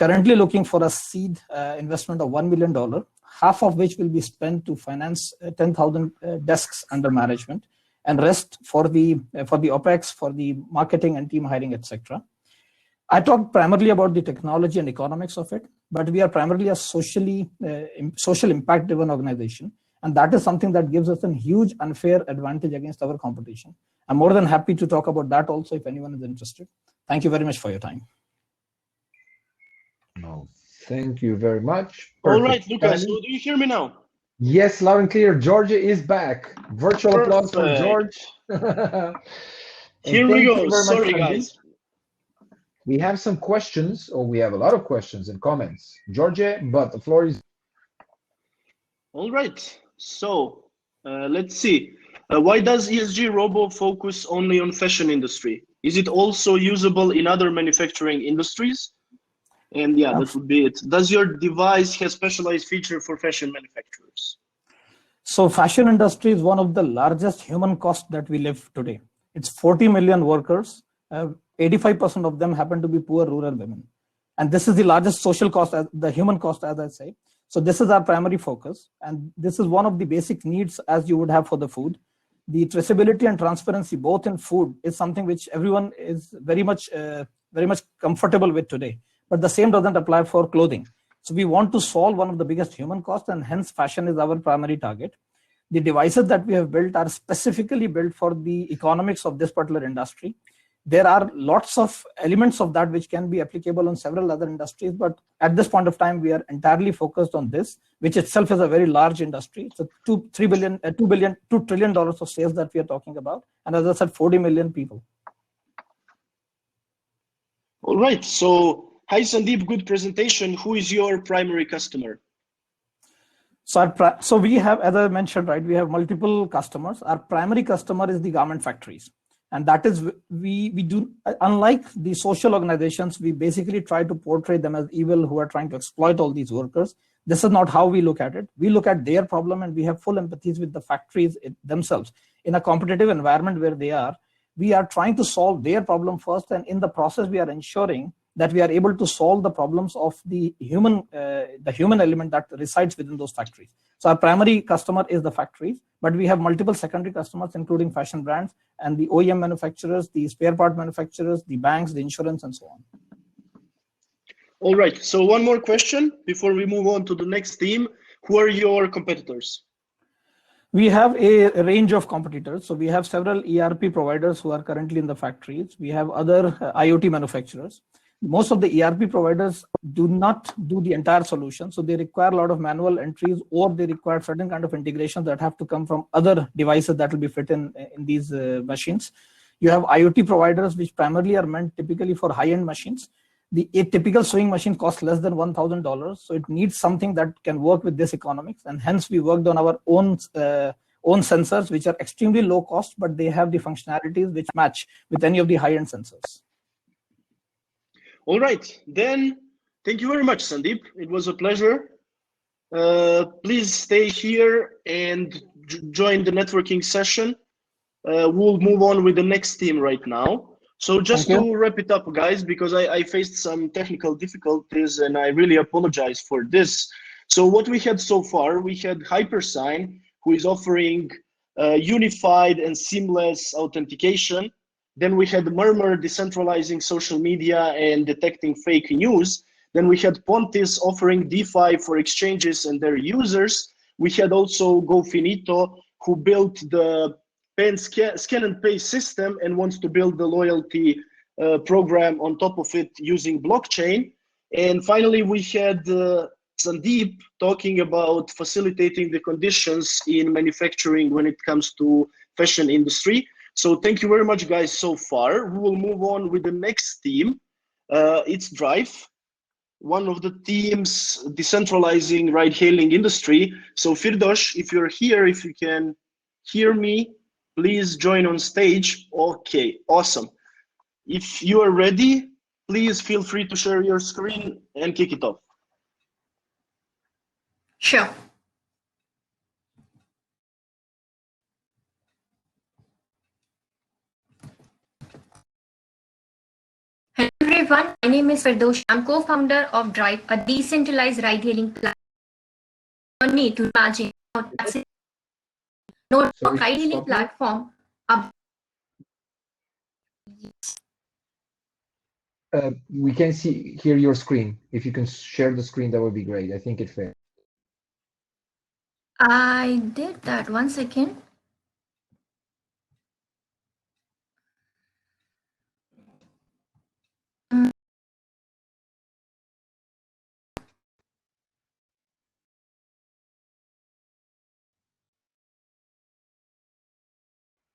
currently looking for a seed investment of $1 million, half of which will be spent to finance 10,000 desks under management, and rest for the OPEX, for the marketing and team hiring, etc. I talked primarily about the technology and economics of it, but we are primarily a social impact-driven organization, and that is something that gives us a huge unfair advantage against our competition. I'm more than happy to talk about that also if anyone is interested. Thank you very much for your time. No, thank you very much. Perfect. All right, Lucas, so do you hear me now? Yes, loud and clear. Georgia is back. Virtual applause for George. Here we go. Sorry, guys. We have some questions, or we have a lot of questions and comments. Georgia, but the floor is... All right, so let's see. Why does ESG Robo focus only on fashion industry? Is it also usable in other manufacturing industries? And yeah, that would be it. Does your device have specialized feature for fashion manufacturers? So fashion industry is one of the largest human costs that we live today. It's 40 million workers. 85% of them happen to be poor rural women. And this is the largest social cost, the human cost, as I say. So this is our primary focus. And this is one of the basic needs as you would have for the food. The traceability and transparency, both in food, is something which everyone is very much comfortable with today. But the same doesn't apply for clothing. So we want to solve one of the biggest human costs, and hence fashion is our primary target. The devices that we have built are specifically built for the economics of this particular industry. There are lots of elements of that which can be applicable on several other industries, but at this point of time, we are entirely focused on this, which itself is a very large industry. It's a $2 trillion of sales that we are talking about. And as I said, 40 million people. All right, so hi Sandeep, good presentation. Who is your primary customer? So we have, as I mentioned, right, we have multiple customers. Our primary customer is the garment factories. And that is, we do, unlike the social organizations, we basically try to portray them as evil who are trying to exploit all these workers. This is not how we look at it. We look at their problem and we have full empathies with the factories themselves. In a competitive environment where they are, we are trying to solve their problem first. And in the process, we are ensuring that we are able to solve the problems of the human element that resides within those factories. So our primary customer is the factories, but we have multiple secondary customers, including fashion brands and the OEM manufacturers, the spare part manufacturers, the banks, the insurance, and so on. All right, so one more question before we move on to the next theme. Who are your competitors? We have a range of competitors. So we have several ERP providers who are currently in the factories. We have other IoT manufacturers. Most of the ERP providers do not do the entire solution. So they require a lot of manual entries, or they require certain kind of integrations that have to come from other devices that will be fit in these machines. You have IoT providers, which primarily are meant typically for high-end machines. A typical sewing machine costs less than $1,000. So it needs something that can work with this economics. And hence we worked on our own sensors, which are extremely low cost, but they have the functionalities which match with any of the high-end sensors. All right, then thank you very much, Sandeep. It was a pleasure. Please stay here and join the networking session. We'll move on with the next theme right now. So just to wrap it up, guys, because I faced some technical difficulties and I really apologize for this. So what we had so far, we had HyperSign, who is offering unified and seamless authentication. Then we had Murmur decentralizing social media and detecting fake news. Then we had Pontis offering DeFi for exchanges and their users. We had also GoFinito, who built the scan and pay system and wants to build the loyalty program on top of it using blockchain. And finally, we had Sandeep talking about facilitating the conditions in manufacturing when it comes to fashion industry. So thank you very much, guys, so far. We will move on with the next theme. It's Drife, one of the teams decentralizing ride-hailing industry. So Firdosh, if you're here, if you can hear me, please join on stage. Okay, awesome. If you are ready, please feel free to share your screen and kick it off. Sure. Hello everyone, my name is Firdosh. I'm co-founder of Drife, a decentralized ride-hailing platform. Need to imagine how taxi ride-hailing platform. We can hear your screen. If you can share the screen, that would be great. I think it failed. I did that. 1 second.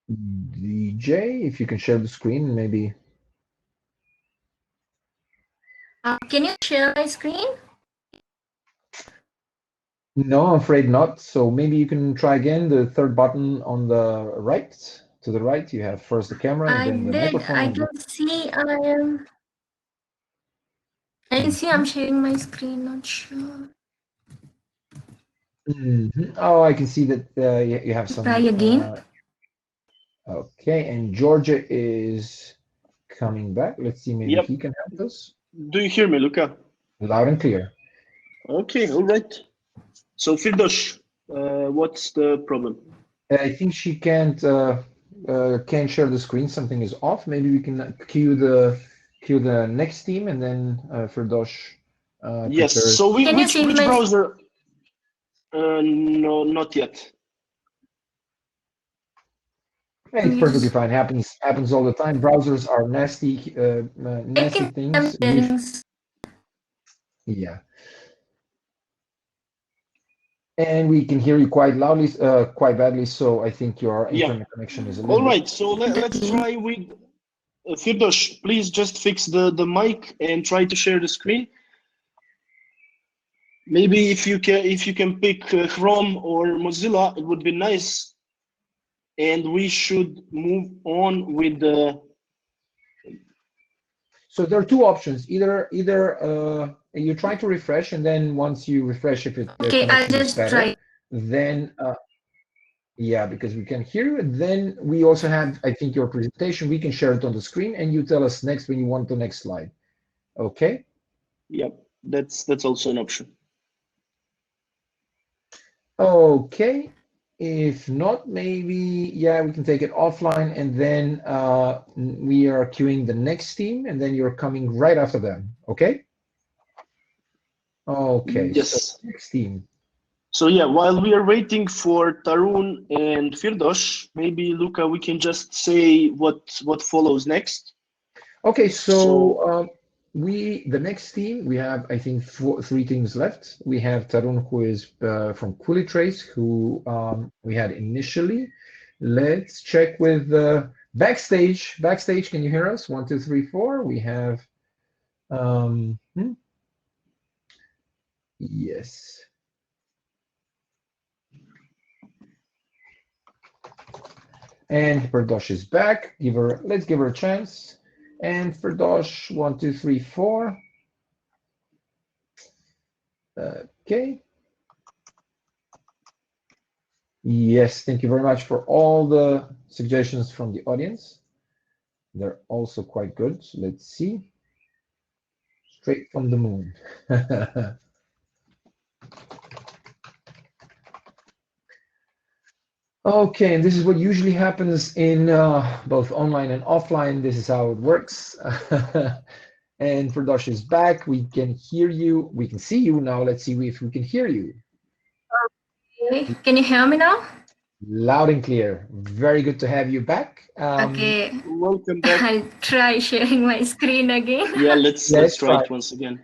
DJ, if you can share the screen, maybe. Can you share my screen? No, I'm afraid not. So maybe you can try again. The third button on the right. To the right, you have first the camera and then the microphone. I can see I'm sharing my screen. Not sure. Oh, I can see that you have some. Try again. Okay, and Georgia is coming back. Let's see, maybe he can help us. Do you hear me, Luca? Loud and clear. Okay, all right. So Firdosh, what's the problem? I think she can't share the screen. Something is off. Maybe we can cue the next team and then Firdosh. Yes. So which browser? No, not yet. It's perfectly fine. Happens all the time. Browsers are nasty things. Yeah. And we can hear you quite loudly, quite badly. So I think your internet connection is a little. All right. So let's try with Firdosh. Please just fix the mic and try to share the screen. Maybe if you can pick Chrome or Mozilla, it would be nice. And we should move on with the. So there are two options. Either you try to refresh, and then once you refresh, if it I'll just better, try. Then yeah, because we can hear you. Then we also have, I think, your presentation. We can share it on the screen, and you tell us next when you want the next slide. Okay. Yep, that's also an option. Okay. If not, maybe, yeah, we can take it offline, and then we are queuing the next team, and then you're coming right after them. Okay? Okay, yes. So next team. So yeah, while we are waiting for Tarun and Firdosh, maybe Luca, we can just say what follows next. Okay, so the next team, we have, I think, three teams left. We have Tarun, who is from Quilltrace, who we had initially. Let's check with backstage. Backstage, can you hear us? 1, 2, 3, 4. We have. Yes. And Firdosh is back. Let's give her a chance. And Firdosh, 1, 2, 3, 4. Okay. Yes, thank you very much for all the suggestions from the audience. They're also quite good. So let's see. Straight from the moon. Okay, and this is what usually happens in both online and offline. This is how it works. And Firdosh is back. We can hear you. We can see you now. Let's see if we can hear you. Okay. Can you hear me now? Loud and clear. Very good to have you back. Okay. Welcome back. I'll try sharing my screen again. Yeah, let's try it once again.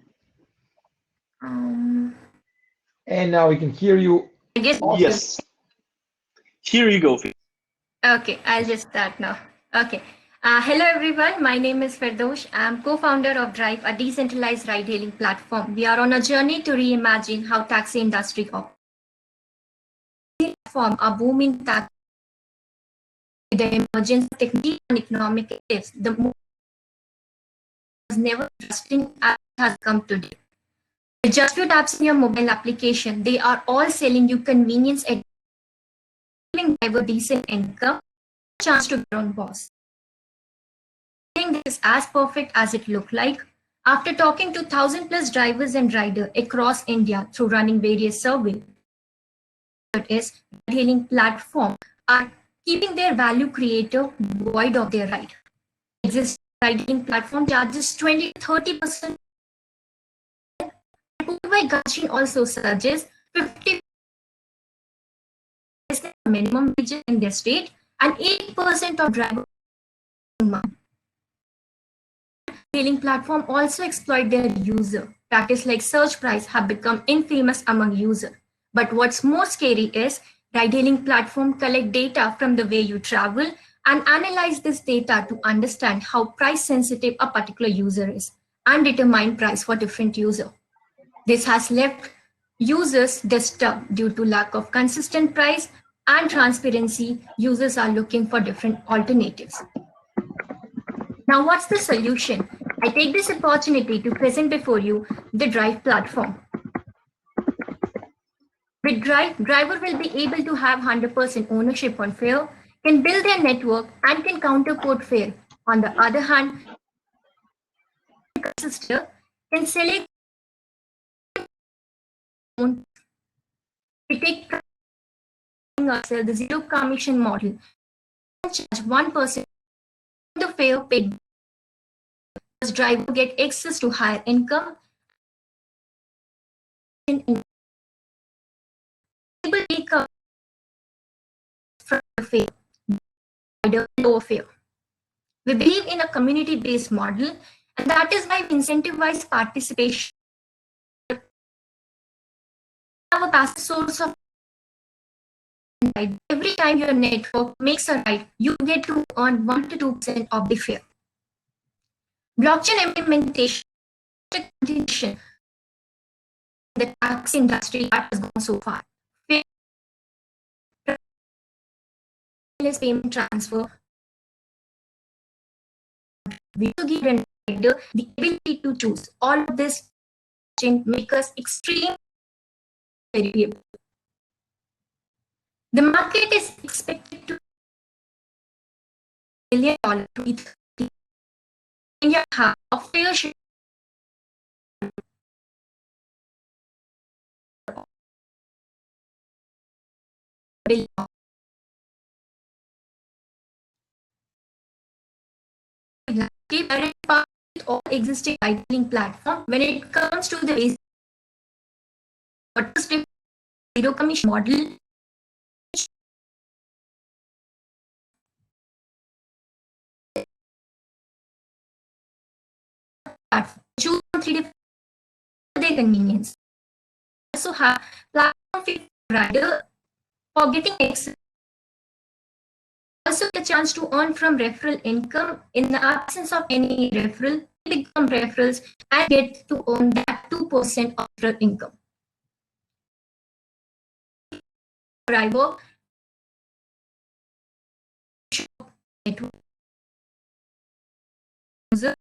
And now we can hear you. I guess. Yes. Here you go. Okay, I'll just start now. Okay. Hello, everyone. My name is Firdosh. I'm co-founder of Drife, a decentralized ride-hailing platform. We are on a journey to reimagine how taxi industry operates. Platform a booming taxi. The emergence of technical and economic shifts, the move was never trusting as it has come today. With just few taps in your mobile application, they are all selling you convenience and giving driver decent income, chance to be your own boss. I think this is as perfect as it looked like. After talking to 1,000+ drivers and riders across India through running various surveys, is ride-hailing platform are keeping their value creator void of their ride. Existing ride-hailing platform charges 20-30%. Purvai Gajin also suggests 50% is the minimum wage in their state and 8% of drivers. Ride-hailing platform also exploit their user. Practice like search price have become infamous among users. But what's more scary is ride-hailing platform collect data from the way you travel and analyze this data to understand how price sensitive a particular user is and determine price for different user. This has left users disturbed due to lack of consistent price and transparency. Users are looking for different alternatives. Now, what's the solution? I take this opportunity to present before you the Drife platform. With Drife, driver will be able to have 100% ownership on fare, can build their network, and can counterquote fare. On the other hand, sister can select we take the zero commission model, charge 1% the fare paid. Does driver get access to higher income? Able to take up from the fare, lower fare. We believe in a community-based model, and that is why we incentivize participation. Have a passive source of every time your network makes a ride, you get to earn 1 to 2% of the fare. Blockchain implementation, the taxi industry that has gone so far. Payment transfer. We give the rider the ability to choose. All of this make us extremely variable. The market is expected to $1 billion to $30. India has a fair share. Keep all existing ride-hailing platform when it comes to the basic zero commission model. Choose 3 different their convenience. Also have platform fee rider for getting access. Also the chance to earn from referral income. In the absence of any referral, become referrals and get to earn that 2% of referral income. Driver user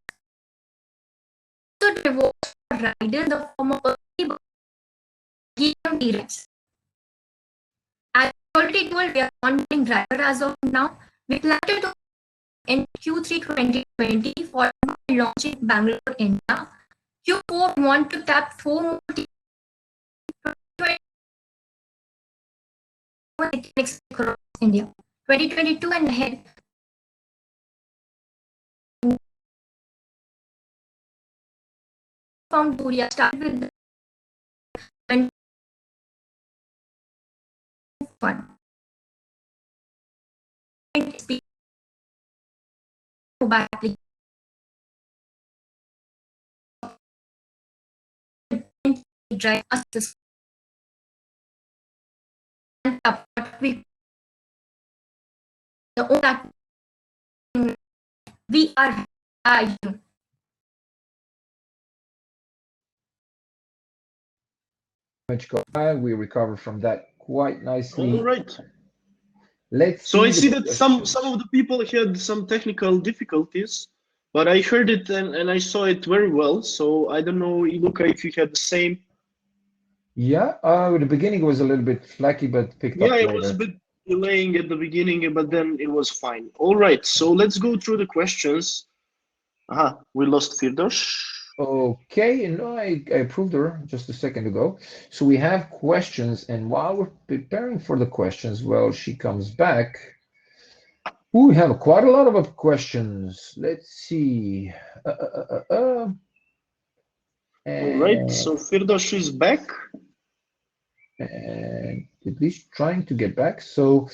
to reward rider in the form of rights. As already told, we are onboarding driver as of now. We plan to do in Q3 2020 for launching Bangalore, India. Q4 want to tap 4 more across India. 2022 and ahead. From Korea started with the fun. Drive assist. We are we recovered from that quite nicely. All right. Let's so I see that questions. some of the people had some technical difficulties, but I heard it and I saw it very well. So I don't know, Luca, if you had the same. Yeah, the beginning was a little bit flaky, but picked up later. Yeah, it was a bit delaying at the beginning, but then it was fine. All right, so let's go through the questions. We lost Firdos. Okay, and I approved her just a second ago. So we have questions, and while we're preparing for the questions, well, she comes back. Ooh, we have quite a lot of questions. Let's see. All right, so Firdaus is back. And at least trying to get back. So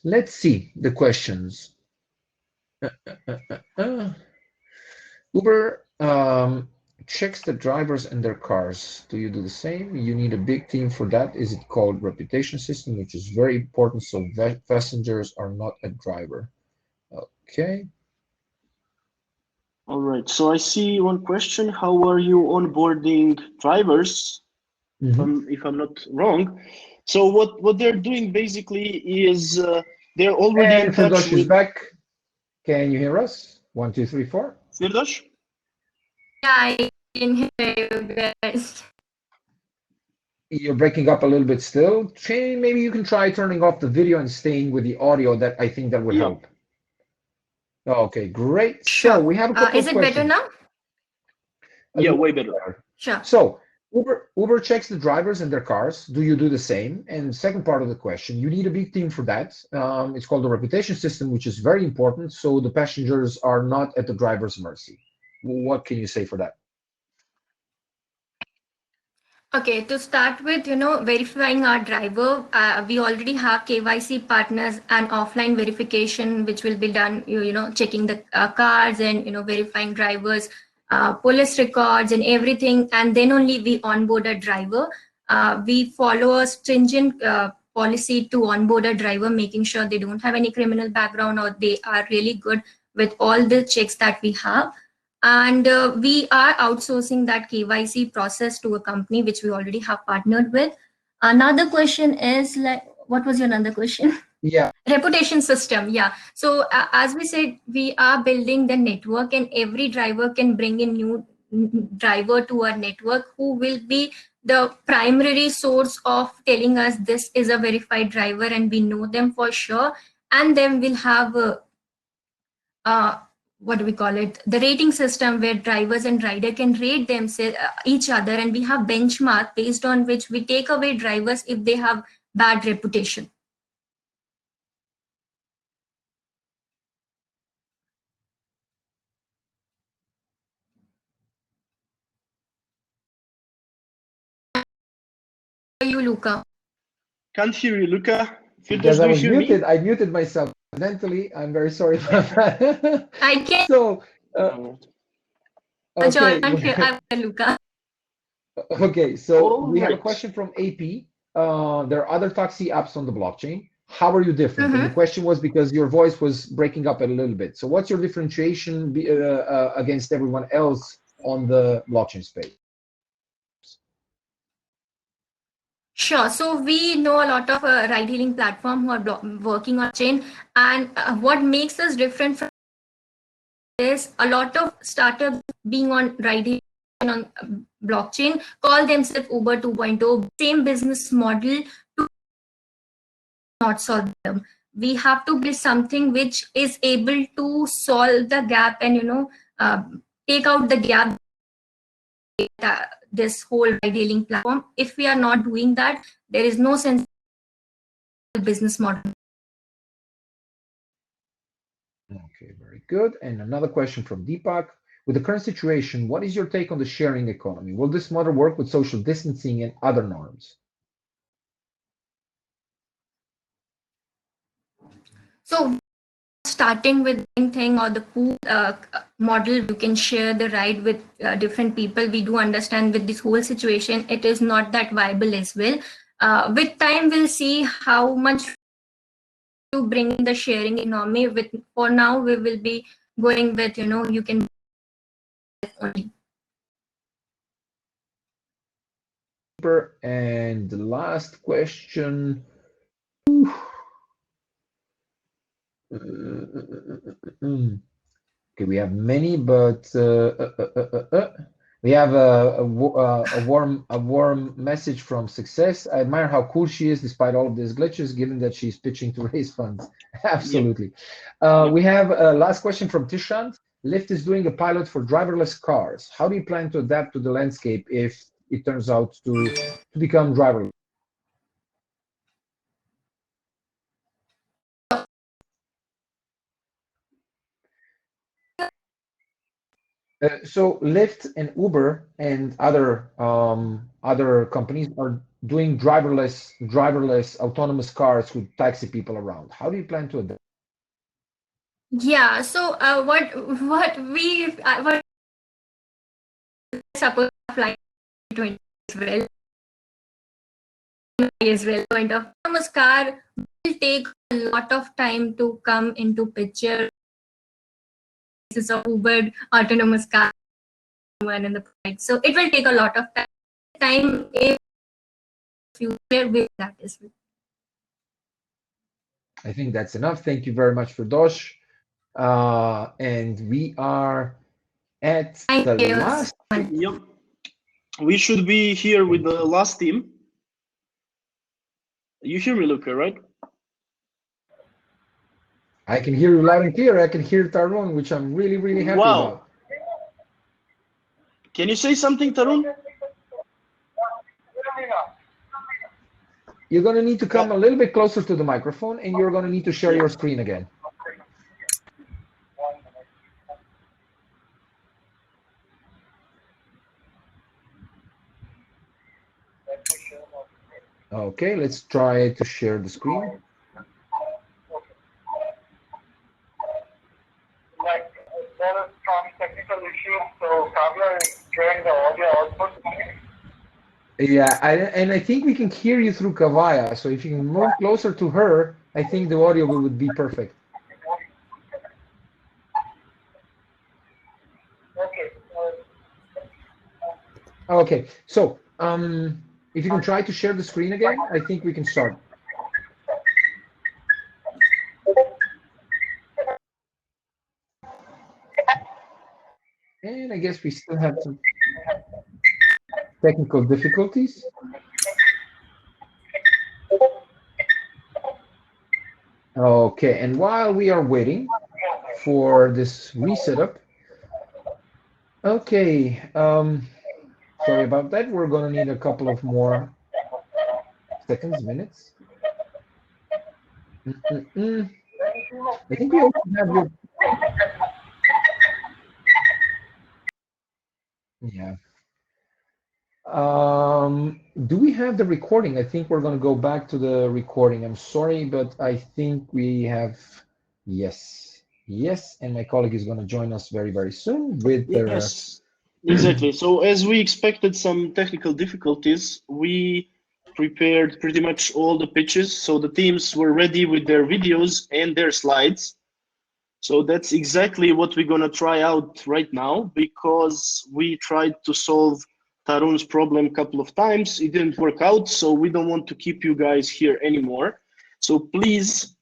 let's see the questions. Uber checks the drivers and their cars. Do you do the same? You need a big team for that. Is it called reputation system, which is very important so passengers are not a driver? Okay. All right, so I see one question. How are you onboarding drivers? If I'm not wrong. So what they're doing basically is they're already And in touch Firdaus is with. back. Can you hear us? 1, 2, 3, 4. Firdaus? Yeah, I can hear you guys. You're breaking up a little bit still. Shane, maybe you can try turning off the video and staying with the audio. That I think that would help. Okay, great. Sure. So we have a couple Is of it questions. better now? Yeah, way better. Sure. So Uber checks the drivers and their cars. Do you do the same? And second part of the question, you need a big team for that. It's called the reputation system, which is very important. So the passengers are not at the driver's mercy. What can you say for that? Okay, to start with, verifying our driver, we already have KYC partners and offline verification, which will be done, checking the cards and, verifying drivers, police records and everything. And then only we onboard a driver. We follow a stringent policy to onboard a driver, making sure they don't have any criminal background or they are really good with all the checks that we have. And we are outsourcing that KYC process to a company which we already have partnered with. Another question is like, what was your another question? Yeah. Reputation system. Yeah. So as we said, we are building the network and every driver can bring in new driver to our network who will be the primary source of telling us this is a verified driver and we know them for sure. And then we'll have what do we call it, the rating system where drivers and rider can rate themselves each other, and we have benchmark based on which we take away drivers if they have bad reputation. You, Luca. Can't hear you, Luca. Because I do you was hear muted. me? I muted myself accidentally. I'm very sorry about that. I can't. So, okay. Can't hear Luca. Okay, so we have a right. question from AP. There are other taxi apps on the blockchain. How are you different? And the question was because your voice was breaking up a little bit. So what's your differentiation against everyone else on the blockchain space? Sure. So we know a lot of ride-hailing platform who are working on chain, and what makes us different from this, a lot of startups being on ride-hailing on blockchain call themselves Uber 2.0, same business model to not solve them. We have to build something which is able to solve the gap and take out the gap this whole ride-hailing platform. If we are not doing that, there is no sense business model. Okay, very good. And another question from Deepak. With the current situation, what is your take on the sharing economy? Will this model work with social distancing and other norms? So starting with thing or the pool model, you can share the ride with different people. We do understand with this whole situation, it is not that viable as well. With time, we'll see how much to bring in the sharing economy. With for now, we will be going with you can only. And the last question. Okay, we have many, but we have a warm message from Success. I admire how cool she is despite all of these glitches, given that she's pitching to raise funds. Absolutely. We have a last question from Tishant. Lyft is doing a pilot for driverless cars. How do you plan to adapt to the landscape if it turns out to become driverless? So Lyft and Uber and other companies are doing driverless autonomous cars who taxi people around. How do you plan to adapt? Yeah. So what suppose flight 20 as well. Point of autonomous car will take a lot of time to come into picture. This is a Uber autonomous car one in the flight. So it will take a lot of time if future with that as well. I think that's enough. Thank you very much, Firdosh. And we are at the last. Yep. We should be here with the last team. You hear me, Luca, right? I can hear you loud and clear. I can hear Tarun, which I'm really, really happy about. Can you say something, Tarun? You're going to need to come a little bit closer to the microphone, and you're going to need to share your screen again. Okay, let's try to share the screen. Like, there are some technical issues, so Kavya is showing the audio output. Yeah, and I think we can hear you through Kavya, so if you can move closer to her, I think the audio would be perfect. Okay, so if you can try to share the screen again, I think we can start. And I guess we still have some technical difficulties. Okay, and while we are waiting for this resetup, okay, sorry about that. We're going to need a couple of more seconds, minutes. I think we also have your... Yeah. Do we have the recording? I think we're going to go back to the recording. I'm sorry, but I think we have... Yes. Yes, and my colleague is going to join us very, very soon with the... Yes, exactly. So as we expected some technical difficulties, we prepared pretty much all the pitches. So the teams were ready with their videos and their slides. So that's exactly what we're going to try out right now, because we tried to solve Tarun's problem a couple of times. It didn't work out, so we don't want to keep you guys here anymore. So please,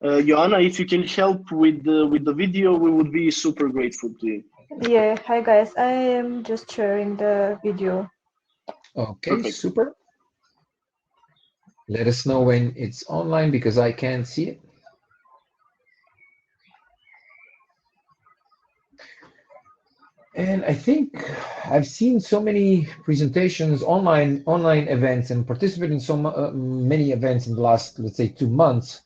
Joanna, if you can help with the video, we would be super grateful to you. Yeah, hi guys, I am just sharing the video. Okay, Perfect. super. Let us know when it's online because I can't see it. And I think I've seen so many presentations, online events, and participated in so many events in the last, let's say, 2 months,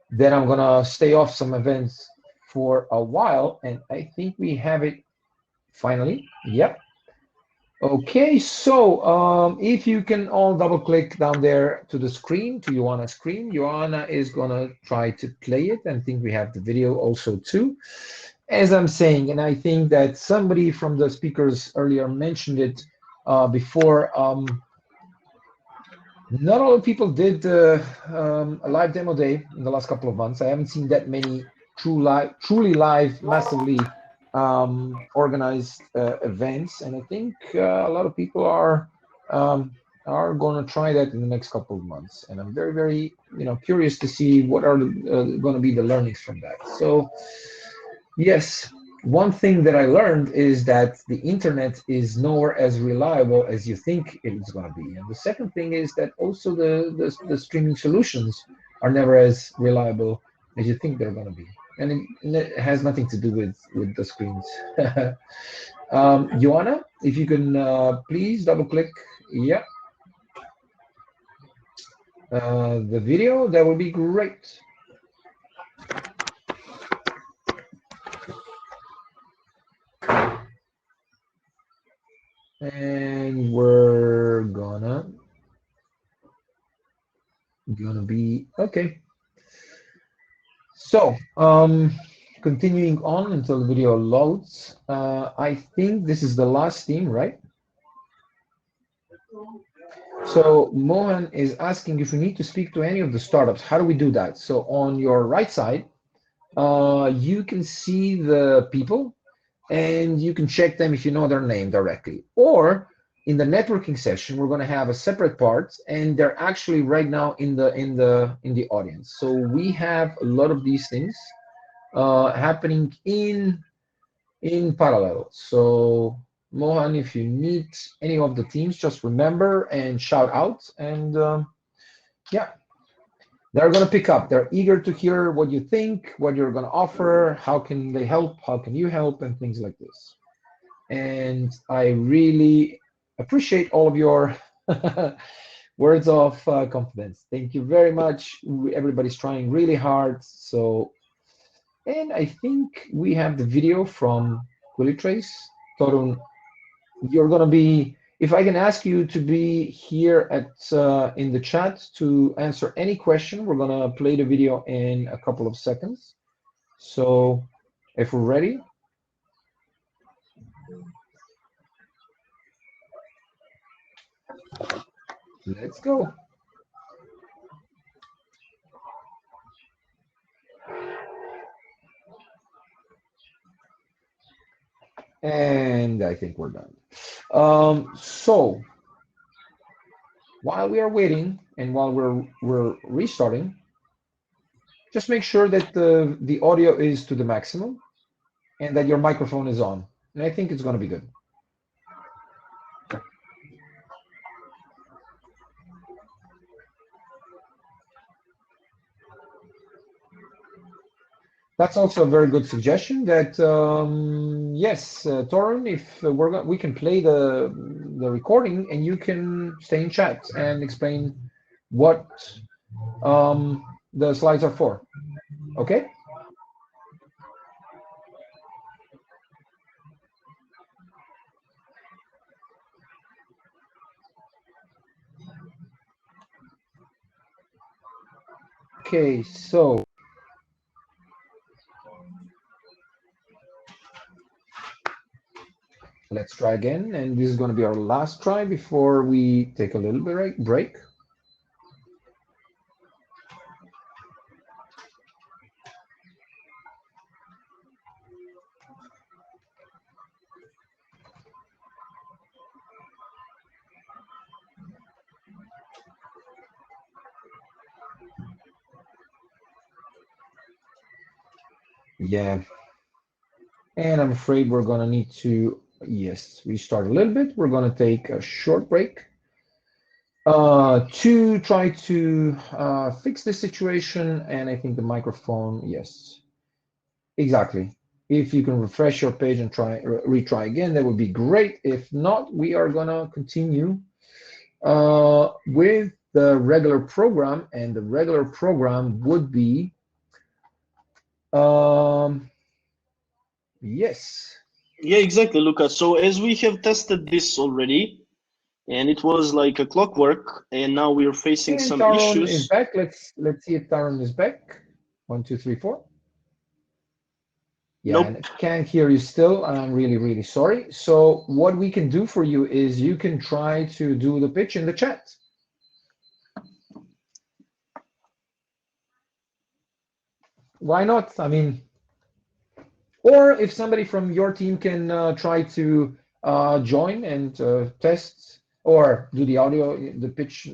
that I'm gonna stay off some events for a while. And I think we have it finally. Yep. Okay, so if you can all double click down there to the screen, to Joanna's screen, Joanna is gonna try to play it, and I think we have the video also too. As I'm saying, and I think that somebody from the speakers earlier mentioned it before, not all people did a live demo day in the last couple of months. I haven't seen that many truly live, massively organized events, and I think a lot of people are going to try that in the next couple of months. And I'm very, very, curious to see what are going to be the learnings from that. So, yes, one thing that I learned is that the internet is nowhere as reliable as you think it is going to be. And the second thing is that also the streaming solutions are never as reliable as you think they're going to be. and it has nothing to do with the screens. Joanna, if you can please double click, yeah, the video, that would be great. And we're gonna be okay. So continuing on until the video loads. I think this is the last theme, right? So Mohan is asking if we need to speak to any of the startups. How do we do that? So on your right side, you can see the people and you can check them if you know their name directly. Or in the networking session, we're going to have a separate part, and they're actually right now in the audience. So we have a lot of these things happening in parallel. So Mohan, if you meet any of the teams, just remember and shout out, and yeah, they're going to pick up. They're eager to hear what you think, what you're going to offer, how can they help, how can you help, and things like this. And I really appreciate all of your words of confidence. Thank you very much. Everybody's trying really hard. So, and I think we have the video from Quilltrace. Torun, you're going to be, if I can ask you to be here at in the chat to answer any question, we're going to play the video in a couple of seconds. So if we're ready. Let's go. And I think we're done. So while we are waiting and while we're restarting, just make sure that the audio is to the maximum and that your microphone is on. And I think it's going to be good. That's also a very good suggestion. That yes, Torun, if we can play the recording and you can stay in chat and explain what the slides are for. Okay. Okay, so let's try again, and this is going to be our last try before we take a little break. Yeah, and I'm afraid we're going to need to, yes, restart a little bit. We're going to take a short break to try to fix this situation. And I think the microphone, yes, exactly. If you can refresh your page and retry again, that would be great. If not, we are going to continue with the regular program, and the regular program would be yes. Yeah, exactly, Lucas. So as we have tested this already, and it was like a clockwork, and now we're facing And some Taron issues. is back. Let's see if Taron is back. 1, 2, 3, 4. Yeah, Nope. and I can't hear you still. I'm really, really sorry. So what we can do for you is you can try to do the pitch in the chat. Why not? I mean, or if somebody from your team can try to join and test or do the audio, the pitch.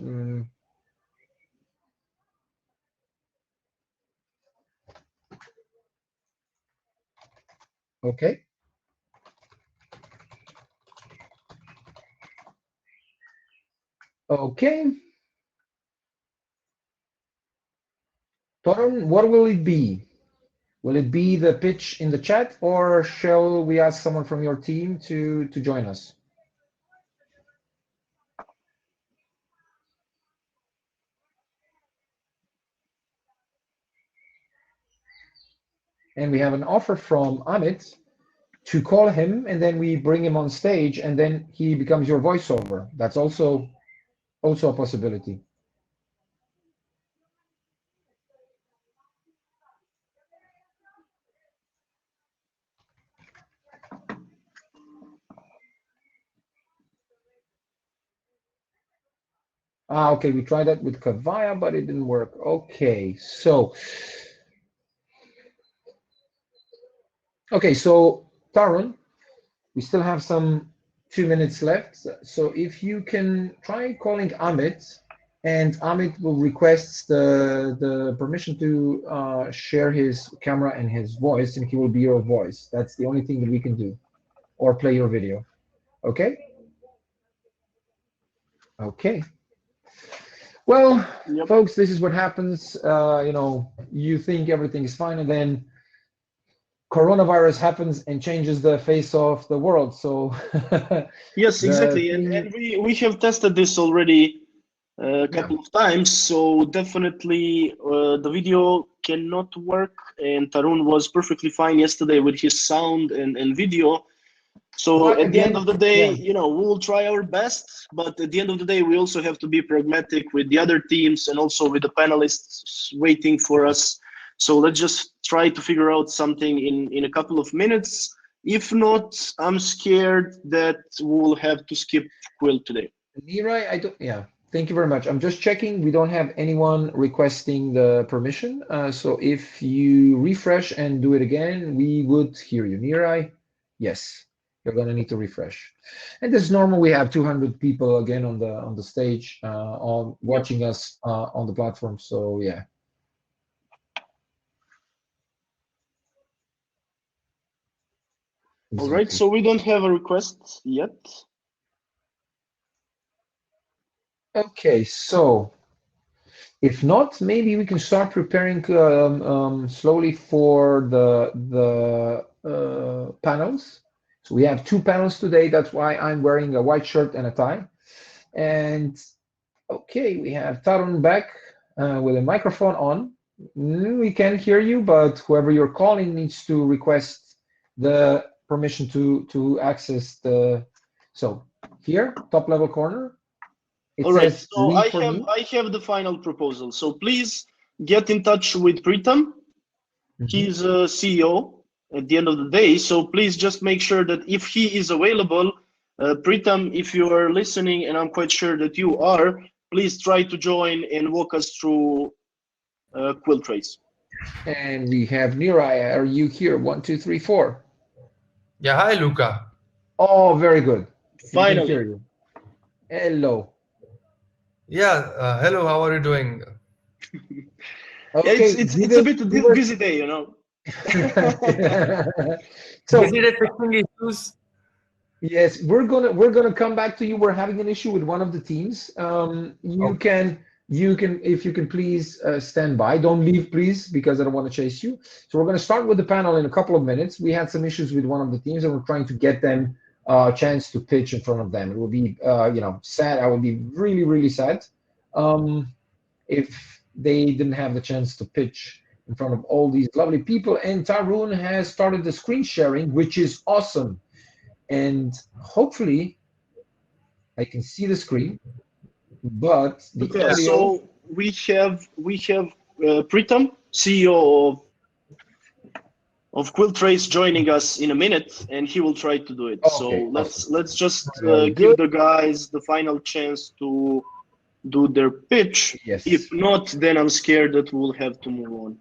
Okay. Okay. Toron, what will it be? Will it be the pitch in the chat, or shall we ask someone from your team to join us? And we have an offer from Amit to call him, and then we bring him on stage, and then he becomes your voiceover. That's also a possibility. Okay, we tried that with Kavaya, but it didn't work. Okay, so Tarun, we still have some 2 minutes left. So if you can try calling Amit, and Amit will request the permission to share his camera and his voice, and he will be your voice. That's the only thing that we can do, or play your video. Okay? Okay. Well, Yep. folks, this is what happens. You think everything is fine, and then coronavirus happens and changes the face of the world. So Yes, exactly. And we have tested this already a couple of times. So definitely the video cannot work. And Tarun was perfectly fine yesterday with his sound and video. So But at the end of the day, yeah. we will try our best. But at the end of the day, we also have to be pragmatic with the other teams and also with the panelists waiting for us. So let's just try to figure out something in a couple of minutes. If not, I'm scared that we'll have to skip Quill today. Nirai, yeah. Thank you very much. I'm just checking. We don't have anyone requesting the permission. So if you refresh and do it again, we would hear you. Nirai, yes. You're going to need to refresh. And this is normal. We have 200 people again on the stage watching us on the platform. So yeah. Exactly. All right. So we don't have a request yet. Okay. So if not, maybe we can start preparing slowly for the panels. So we have 2 panels today. That's why I'm wearing a white shirt and a tie. And okay, we have Tarun back with a microphone on. We can hear you, but whoever you're calling needs to request the permission to access the. So here, top level corner. All right. So I have the final proposal. So please get in touch with Pritam. He's a CEO at the end of the day. So please just make sure that if he is available, Pritam, if you are listening, and I'm quite sure that you are, please try to join and walk us through Quilltrace. And we have Nirai. Are you here? 1, 2, 3, 4. Yeah, hi, Luca. Oh, very good. Finally. We can hear you. Hello. Yeah, hello, how are you doing? Okay, it's a bit a busy day, So Busy day fixing issues. yes, we're gonna come back to you. We're having an issue with one of the teams. You can if you can please stand by. Don't leave, please, because I don't want to chase you. So we're gonna start with the panel in a couple of minutes. We had some issues with one of the teams, and we're trying to get them a chance to pitch in front of them. It will be sad. I would be really, really sad if they didn't have the chance to pitch in front of all these lovely people. And Tarun has started the screen sharing, which is awesome. And hopefully I can see the screen, but the audio. So we have Pritam, CEO of Quilltrace, joining us in a minute, and he will try to do it. Okay, so awesome. let's just give the guys the final chance to do their pitch. Yes. If not, then I'm scared that we'll have to move on.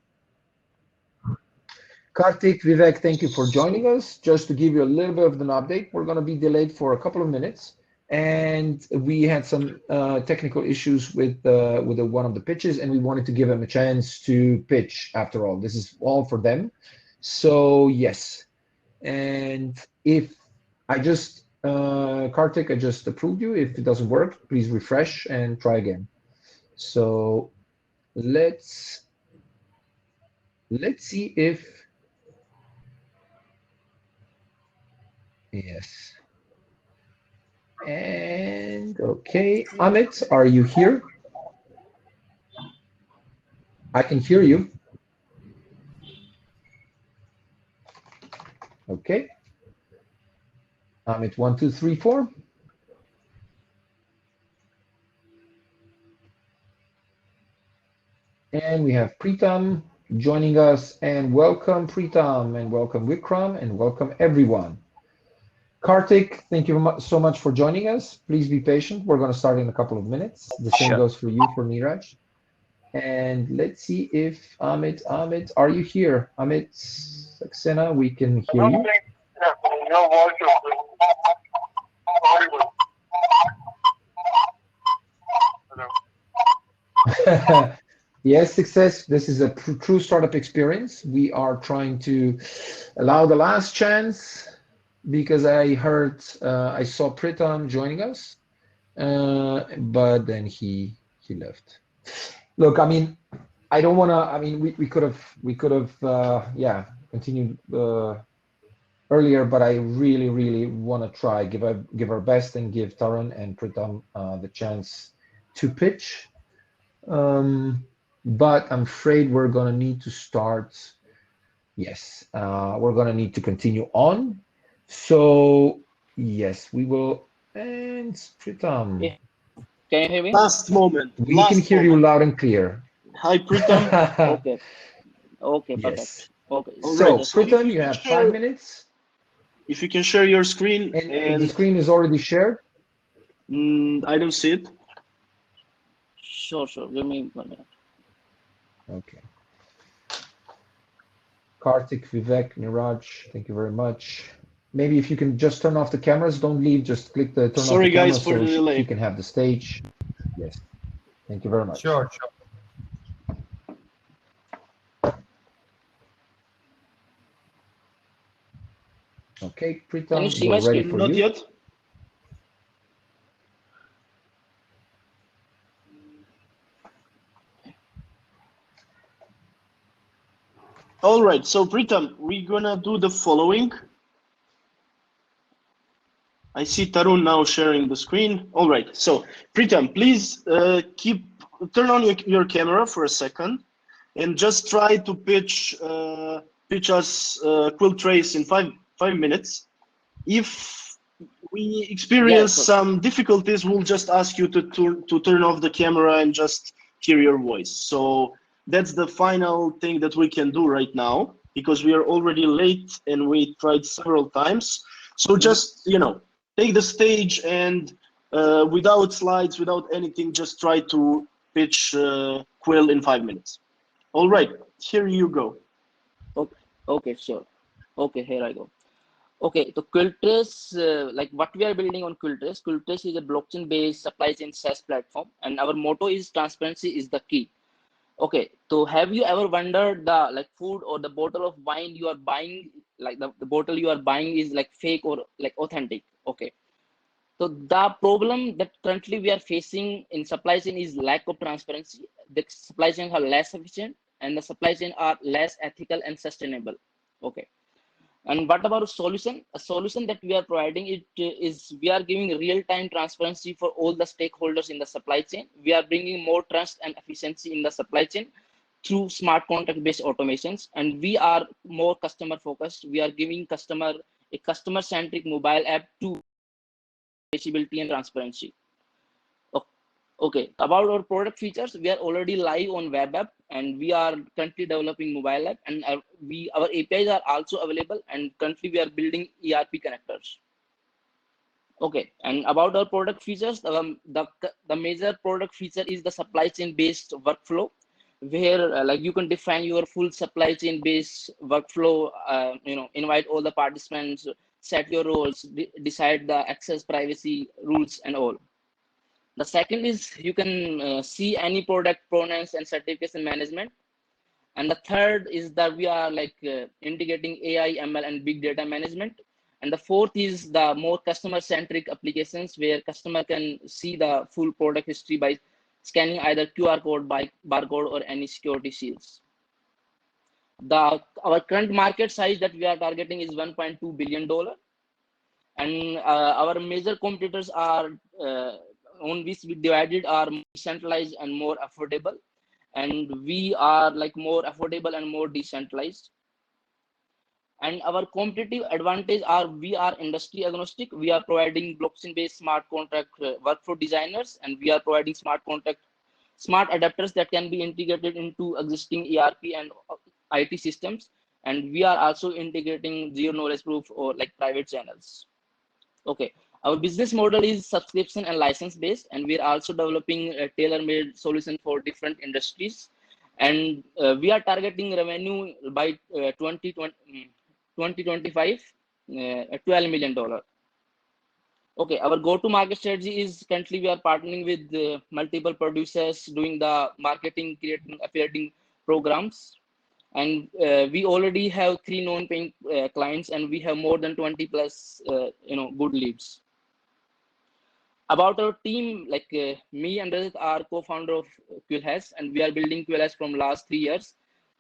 Kartik, Vivek, thank you for joining us. Just to give you a little bit of an update, we're going to be delayed for a couple of minutes, and we had some technical issues with one of the pitches, and we wanted to give them a chance to pitch. After all, this is all for them. So yes, and if I just Kartik, I just approved you. If it doesn't work, please refresh and try again. So let's see if Yes. And okay, Amit, are you here? I can hear you. Okay. Amit, 1, 2, 3, 4. And we have Pritam joining us. And welcome, Pritam, and welcome, Vikram, and welcome, everyone. Karthik, thank you so much for joining us. Please be patient. We're going to start in a couple of minutes. The same goes for you, for Neeraj. And let's see if Amit, are you here? Amit Saxena, we can hear you. Your voice is audible. Hello. Yes, success. This is a true startup experience. We are trying to allow the last chance because I saw Pritam joining us, but then he left. Look, I mean, I don't want to. I mean, we could have yeah, continued earlier, but I really want to try give our best and give Tarun and Pritam the chance to pitch. But I'm afraid we're gonna need to start. Yes, we're gonna need to continue on. So yes, we will. And Pritam, Yeah. Can you hear me? Last moment. we can hear you loud and clear. Hi, Pritam. Okay. Okay, Yes. perfect. Okay. All So right. So if Pritam, you you can have share, 5 minutes, if you can share your screen, and the screen is already shared. I don't see it. Sure. Give me 1 minute. Okay. Karthik, Vivek, Niraj, thank you very much. Maybe if you can just turn off the cameras, don't leave, just click the turn off Sorry, the camera guys, for so the he delay. can have the stage. Yes, thank you very much. Sure. Okay, Can you Pritam, see we're my ready screen? for Not you. yet. All right. So Pritam, we're gonna do the following. I see Tarun now sharing the screen. All right. So Pritam, please turn on your camera for a second, and just try to pitch us Quilltrace in five minutes. If we experience sure. some difficulties, we'll just ask you to turn off the camera and just hear your voice. So that's the final thing that we can do right now, because we are already late and we tried several times. So just, take the stage and without slides, without anything, just try to pitch Quill in 5 minutes. All right, here you go. Okay, sure. Okay, here I go. Okay, so Quilltrace, like what we are building on Quilltrace. Quilltrace is a blockchain-based supply chain SaaS platform, and our motto is transparency is the key. Okay, so have you ever wondered the food or the bottle of wine you are buying, like the bottle you are buying is like fake or like authentic? Okay, so the problem that currently we are facing in supply chain is lack of transparency. The supply chain are less efficient and the supply chain are less ethical and sustainable. Okay. And what about a solution? A solution that we are providing is we are giving real-time transparency for all the stakeholders in the supply chain. We are bringing more trust and efficiency in the supply chain through smart contract-based automations, and we are more customer-focused. We are giving a customer-centric mobile app to traceability and transparency. Okay, about our product features, we are already live on web app and we are currently developing mobile app, and our APIs are also available, and currently we are building ERP connectors. Okay, and about our product features, the major product feature is the supply chain based workflow, where like you can define your full supply chain based workflow, invite all the participants, set your roles, decide the access privacy rules and all. The second is you can see any product provenance and certification management. And the third is that we are integrating AI, ML, and big data management. And the fourth is the more customer-centric applications where customer can see the full product history by scanning either QR code, by barcode, or any security seals. Our current market size that we are targeting is $1.2 billion. And our major competitors are on which we divided are more centralized and more affordable, and we are like more affordable and more decentralized. And our competitive advantage are we are industry agnostic. We are providing blockchain based smart contract workflow designers, and we are providing smart adapters that can be integrated into existing ERP and IT systems. And we are also integrating zero knowledge proof or like private channels. Okay, our business model is subscription and license based, and we are also developing a tailor-made solution for different industries. And we are targeting revenue by 2025 at $12 million. Okay, our go-to-market strategy is currently we are partnering with multiple producers, doing the marketing, creating affiliating programs. And we already have 3 non-paying clients, and we have more than 20 plus good leads. About our team, like me and Rajat are co-founder of Quilltrace, and we are building Quilltrace from last 3 years.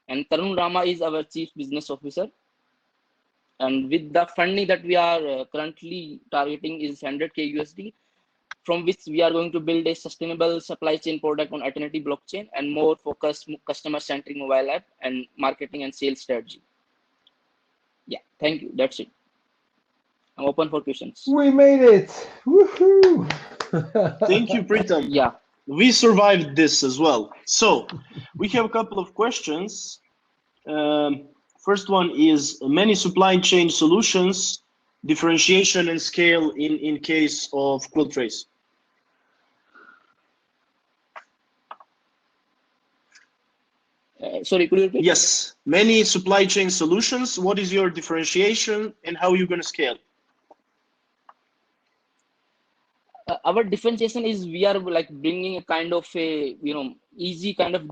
And Tarun Rama is our chief business officer. And with the funding that we are currently targeting is 100K USD, from which we are going to build a sustainable supply chain product on æternity blockchain and more focused customer-centric mobile app and marketing and sales strategy. Yeah, thank you. That's it. I'm open for questions. We made it! Woohoo! Thank you, Pritam. Yeah. We survived this as well. So we have a couple of questions. First one is many supply chain solutions, differentiation and scale in case of Quilltrace. Sorry, could you repeat? Yes, many supply chain solutions. What is your differentiation and how are you going to scale? Our differentiation is we are like bringing a kind of a easy kind of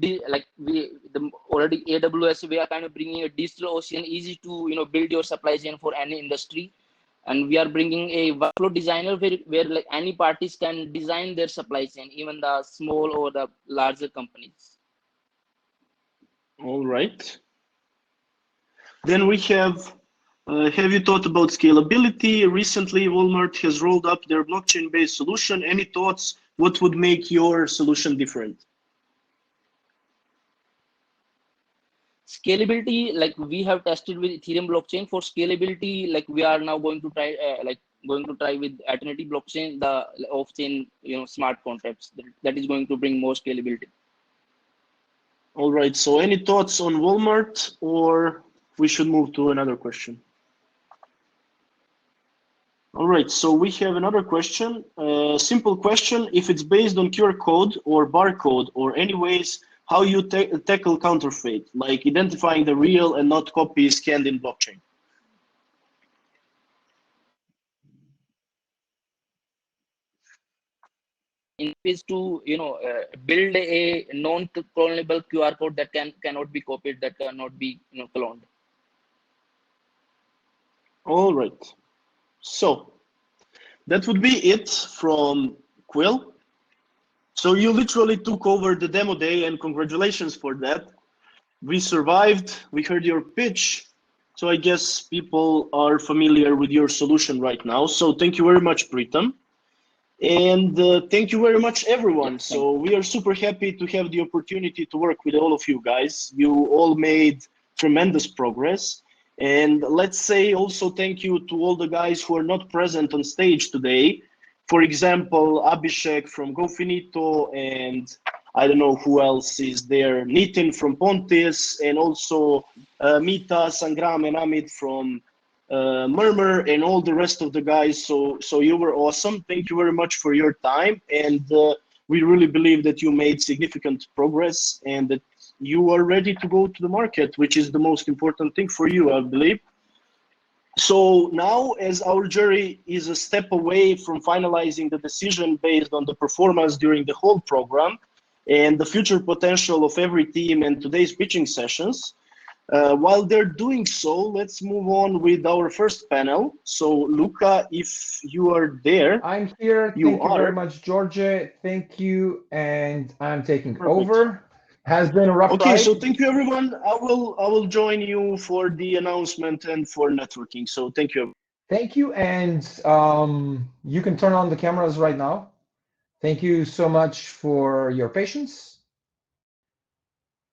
already AWS, we are kind of bringing a digital ocean, easy to build your supply chain for any industry. And we are bringing a workflow designer where like any parties can design their supply chain, even the small or the larger companies. All right. Then we have you thought about scalability? Recently, Walmart has rolled up their blockchain-based solution. Any thoughts? What would make your solution different? Scalability, like we have tested with Ethereum blockchain for scalability. Like we are now going to try, with æternity blockchain, the off-chain, smart contracts. That is going to bring more scalability. All right. So, any thoughts on Walmart, or we should move to another question? All right, so we have another question, simple question. If it's based on QR code or barcode or anyways, how you tackle counterfeit, like identifying the real and not copy scanned in blockchain? Is to build a non-clonable QR code that cannot be copied, that cannot be cloned. All right. So that would be it from Quill. So you literally took over the demo day, and congratulations for that. We survived. We heard your pitch. So I guess people are familiar with your solution right now. So thank you very much, Pritam. And thank you very much, everyone. So we are super happy to have the opportunity to work with all of you guys. You all made tremendous progress. And let's say also thank you to all the guys who are not present on stage today. For example, Abhishek from GoFinito, and I don't know who else is there, Nitin from Pontis, and also Mita, Sangram, and Amit from Murmur, and all the rest of the guys. So you were awesome. Thank you very much for your time. And we really believe that you made significant progress and that you are ready to go to the market, which is the most important thing for you, I believe. So now, as our jury is a step away from finalizing the decision based on the performance during the whole program and the future potential of every team and today's pitching sessions, while they're doing so, let's move on with our first panel. So Luca, if you are there. I'm here. Thank you very much, George. Thank you. And I'm taking over. Has been a rough ride. Okay, so thank you, everyone. I will join you for the announcement and for networking. So thank you. Thank you, and you can turn on the cameras right now. Thank you so much for your patience.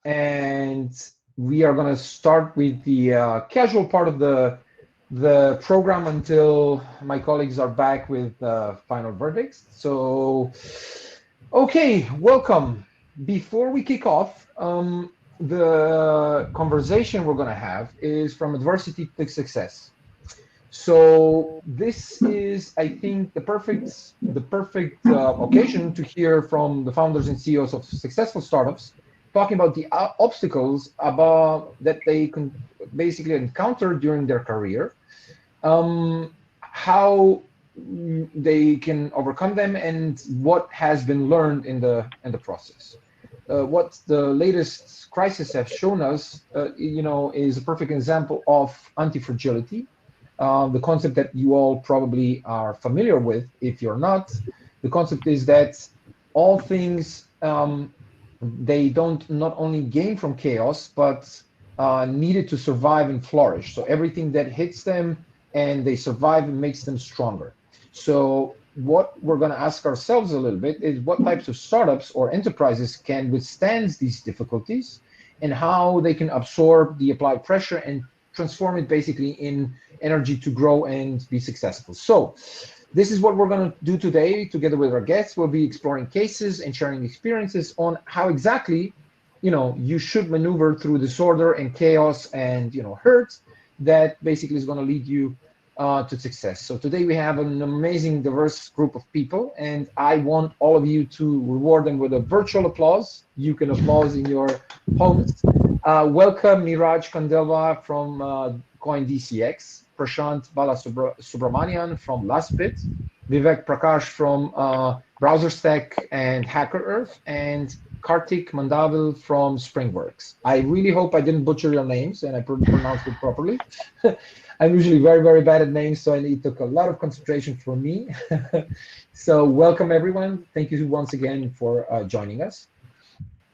And we are going to start with the casual part of the program until my colleagues are back with final verdicts. So, okay, welcome. Before we kick off, the conversation we're going to have is from adversity to success. So this is, I think, the perfect occasion to hear from the founders and CEOs of successful startups talking about the obstacles that they can basically encounter during their career, how they can overcome them, and what has been learned in the process. What the latest crisis have shown us, is a perfect example of anti-fragility. The concept that you all probably are familiar with. If you're not, the concept is that all things, they don't not only gain from chaos, but needed to survive and flourish. So everything that hits them and they survive makes them stronger. So what we're going to ask ourselves a little bit is what types of startups or enterprises can withstand these difficulties, and how they can absorb the applied pressure and transform it basically in energy to grow and be successful. So this is what we're going to do today. Together with our guests, we'll be exploring cases and sharing experiences on how exactly, you should maneuver through disorder and chaos and, hurt that basically is going to lead you to success. So today we have an amazing, diverse group of people, and I want all of you to reward them with a virtual applause. You can applause in your homes. Welcome Niraj Kandelva from CoinDCX, Prashant Balasubramanian from LastBit, Vivek Prakash from BrowserStack and HackerEarth, and Kartik Mandavil from Springworks. I really hope I didn't butcher your names and I pronounced it properly. I'm usually very, very bad at names, so it took a lot of concentration for me. So welcome everyone. Thank you once again for joining us.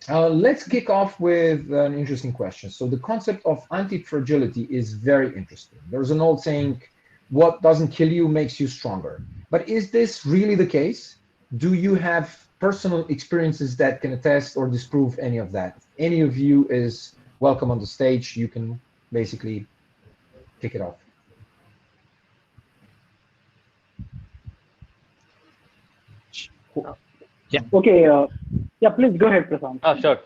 Let's kick off with an interesting question. So the concept of anti-fragility is very interesting. There's an old saying, what doesn't kill you makes you stronger. But is this really the case? Do you have personal experiences that can attest or disprove any of that? Any of you is welcome on the stage. You can basically kick it off. Yeah. Okay. Yeah. Please go ahead, Prashant. Sure.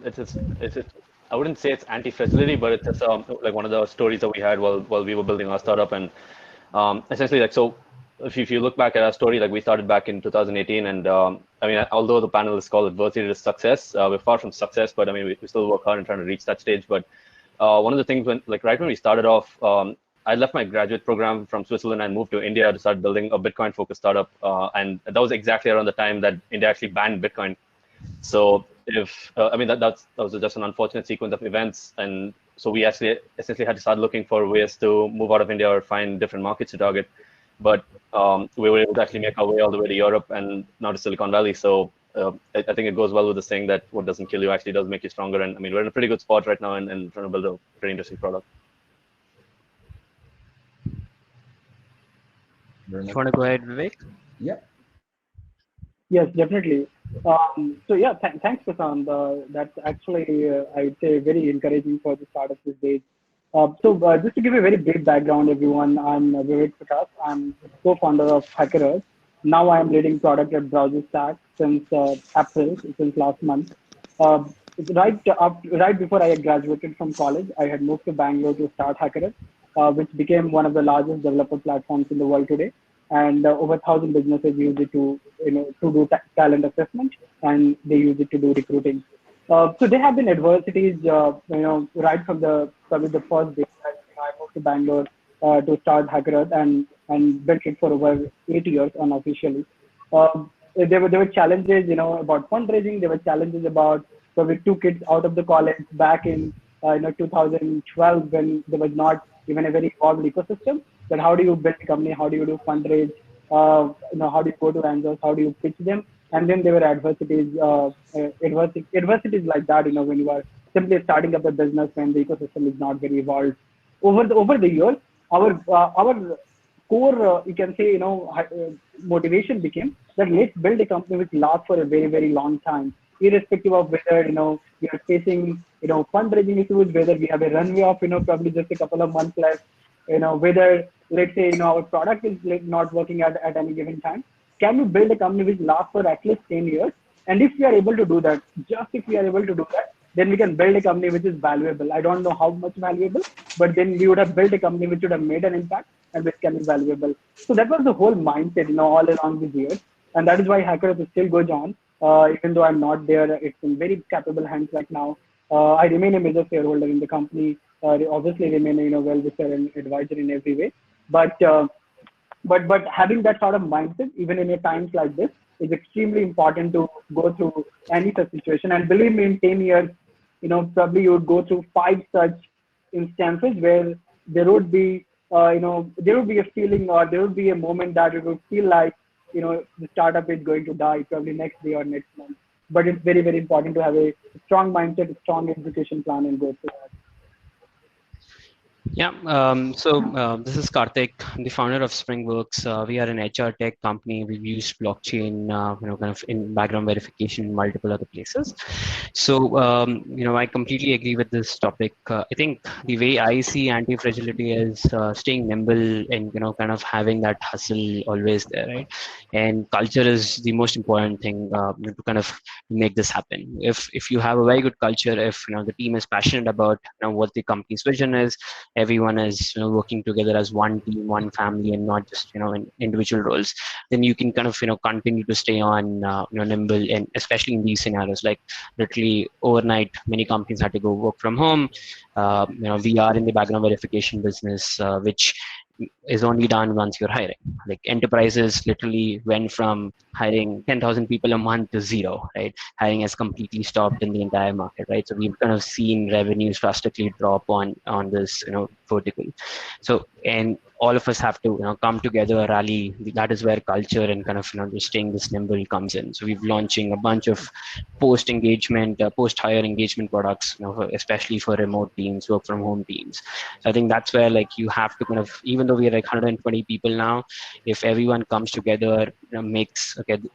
It's I wouldn't say it's anti-fragility, but it's just like one of the stories that we had while we were building our startup, and essentially so. If you look back at our story, we started back in 2018, and I mean, although the panel is called Adversity to Success, we're far from success, but I mean, we still work hard in trying to reach that stage. But one of the things right when we started off, I left my graduate program from Switzerland and moved to India to start building a Bitcoin-focused startup, and that was exactly around the time that India actually banned Bitcoin. So I mean, that was just an unfortunate sequence of events, and so we actually essentially had to start looking for ways to move out of India or find different markets to target. But we were able to actually make our way all the way to Europe and now to Silicon Valley. So I think it goes well with the saying that what doesn't kill you actually does make you stronger. And I mean, we're in a pretty good spot right now and trying to build a pretty interesting product. You want to go ahead, Vivek? Yeah. Yes, definitely. So yeah, thanks, Prashant. That's actually, I would say, very encouraging for the startup these days. So just to give a very brief background, everyone, I'm Vivek Prakash. I'm co-founder of HackerEarth. Now I'm leading product at BrowserStack since April, since last month. Right before I graduated from college, I had moved to Bangalore to start HackerEarth, which became one of the largest developer platforms in the world today. And over 1,000 businesses use it to do talent assessment, and they use it to do recruiting. So there have been adversities, right from the first day. I moved to Bangalore to start HackerEarth and built it for over 8 years unofficially. There were challenges, about fundraising. There were challenges about, so we took it out of the college back in 2012 when there was not even a very evolved ecosystem. But how do you build a company? How do you do fundraise? How do you go to angels? How do you pitch them? And then there were adversities like that, when you are simply starting up a business when the ecosystem is not very evolved. Over the years, our core, you can say, motivation became that let's build a company which lasts for a very, very long time, irrespective of whether, we are facing, fundraising issues, whether we have a runway of, probably just a couple of months left, whether, let's say, our product is not working at any given time. Can we build a company which lasts for at least 10 years? And if we are able to do that, just if we are able to do that, then we can build a company which is valuable. I don't know how much valuable, but then we would have built a company which would have made an impact and which can be valuable. So that was the whole mindset, all along these years. And that is why Hackers still goes on. Even though I'm not there, it's in very capable hands right now. I remain a major shareholder in the company. Obviously remain well-wisher and advisor in every way. But having that sort of mindset, even in a times like this, is extremely important to go through any such situation. And believe me, in 10 years, probably you would go through 5 such instances where there would be, there would be a feeling, or there would be a moment that it would feel like, the startup is going to die probably next day or next month. But it's very, very important to have a strong mindset, a strong execution plan, and go through that. Yeah, this is Karthik, the founder of Springworks. We are an HR tech company. We've used blockchain, kind of in background verification in multiple other places. So, I completely agree with this topic. I think the way I see anti-fragility is staying nimble and, kind of having that hustle always there, right? And culture is the most important thing to kind of make this happen. If you have a very good culture, if, the team is passionate about, what the company's vision is, everyone is working together as one team, one family, and not just in individual roles, then you can kind of continue to stay on nimble, and especially in these scenarios, like literally overnight many companies had to go work from home. We are in the background verification business, which is only done once you're hiring. Like enterprises literally went from hiring 10,000 people a month to zero, right? Hiring has completely stopped in the entire market, right? So we've kind of seen revenues drastically drop on this, vertical. So, and all of us have to, come together, rally. That is where culture and kind of, just staying this nimble comes in. So we've launching a bunch of post-engagement, post-hire engagement products, especially for remote teams, work from home teams. So I think that's where like you have to kind of, even though we are like 120 people now, if everyone comes together,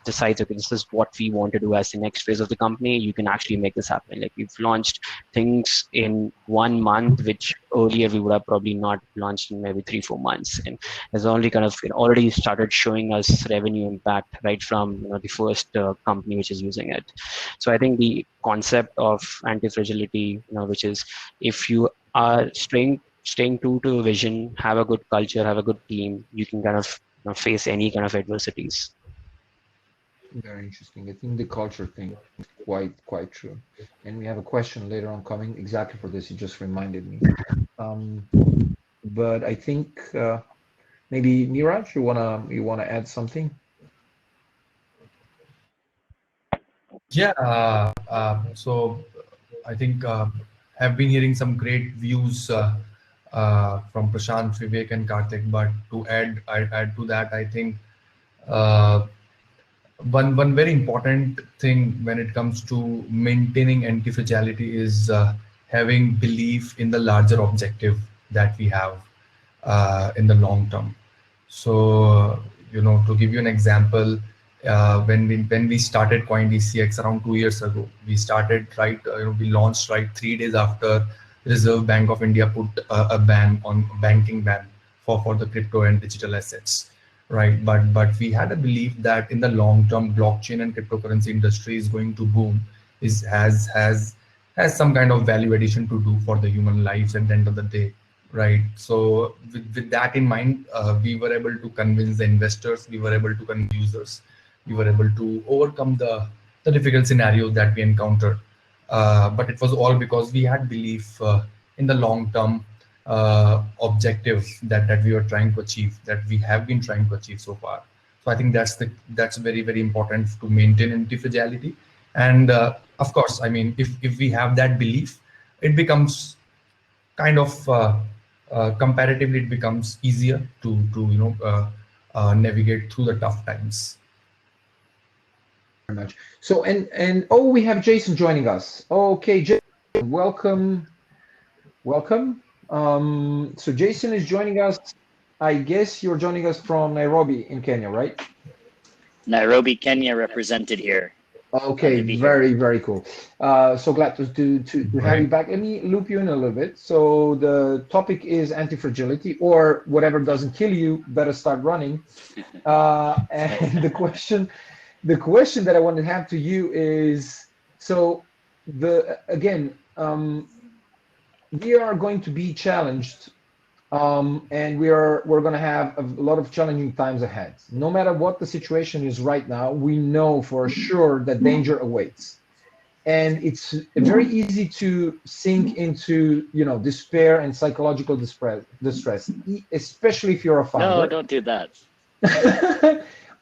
decides, okay, this is what we want to do as the next phase of the company, you can actually make this happen. Like we've launched things in 1 month, which earlier we would have probably not launched in maybe 3-4 months, and has only kind of already started showing us revenue impact right from the first company which is using it. So I think the concept of anti-fragility, which is if you are staying true to a vision, have a good culture, have a good team, you can kind of face any kind of adversities. Very interesting. I think the culture thing is quite true. And we have a question later on coming exactly for this. You just reminded me. But I think maybe Niraj, you wanna add something? Yeah. So I think have been hearing some great views from Prashant, Vivek, and Karthik. But to add to that, I think one very important thing when it comes to maintaining anti-fragility is having belief in the larger objective that we have in the long term. So to give you an example, when we started CoinDCX around 2 years ago, we started we launched 3 days after Reserve Bank of India put a banking ban for the crypto and digital assets. Right, but we had a belief that in the long term, blockchain and cryptocurrency industry is going to boom. Has some kind of value addition to do for the human lives at the end of the day, right? So with that in mind, we were able to convince the investors, we were able to convince users, we were able to overcome the difficult scenarios that we encountered. But it was all because we had belief in the long term objective that we were trying to achieve, that we have been trying to achieve so far. So I think that's very, very important to maintain anti-fragility. And of course, I mean, if we have that belief, it becomes kind of comparatively, it becomes easier to navigate through the tough times. Very much. So and oh, we have Jason joining us. Okay, Jason, welcome. So Jason is joining us. I guess you're joining us from Nairobi in Kenya, right? Nairobi, Kenya represented here. Okay, very, very cool. So glad to have you back. Let me loop you in a little bit. So the topic is anti-fragility, or whatever doesn't kill you, better start running. And the question that I want to have to you is, so we are going to be challenged, and we're going to have a lot of challenging times ahead. No matter what the situation is right now, we know for sure that danger awaits, and it's very easy to sink into despair and psychological distress, especially if you're a founder. No, don't do that.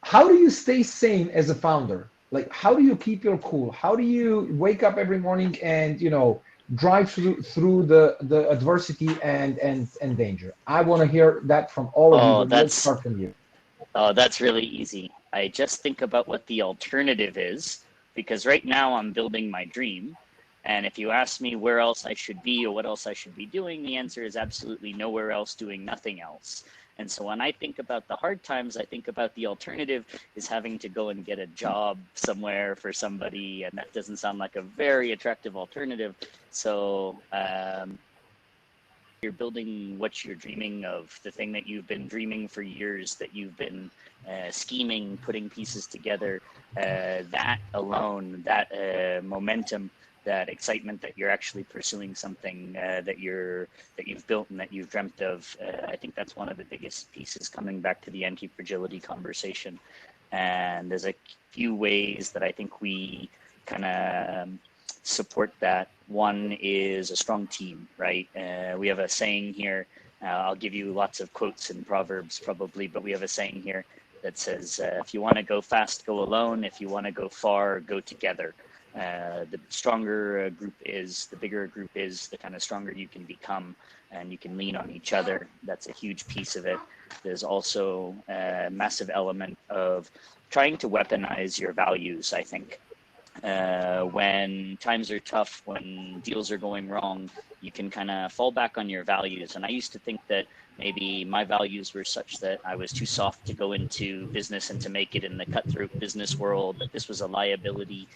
How do you stay sane as a founder? Like, how do you keep your cool? How do you wake up every morning and drive through the adversity and danger? I want to hear that from all of you, but let's start from you. Oh, that's really easy. I just think about what the alternative is, because right now I'm building my dream. And if you ask me where else I should be or what else I should be doing, the answer is absolutely nowhere else, doing nothing else. And so when I think about the hard times, I think about the alternative is having to go and get a job somewhere for somebody. And that doesn't sound like a very attractive alternative. So you're building what you're dreaming of, the thing that you've been dreaming for years, that you've been scheming, putting pieces together, that alone, that momentum, that excitement that you're actually pursuing something that you've built and that you've dreamt of. I think that's one of the biggest pieces, coming back to the anti-fragility conversation. And there's a few ways that I think we kind of support that. One is a strong team, right? We have a saying here. I'll give you lots of quotes and proverbs probably, but we have a saying here that says, if you want to go fast, go alone. If you want to go far, go together. The stronger a group is, the bigger a group is, the kind of stronger you can become, and you can lean on each other. That's a huge piece of it. There's also a massive element of trying to weaponize your values, I think. When times are tough, when deals are going wrong, you can kind of fall back on your values. And I used to think that maybe my values were such that I was too soft to go into business and to make it in the cutthroat business world, that this was a liability.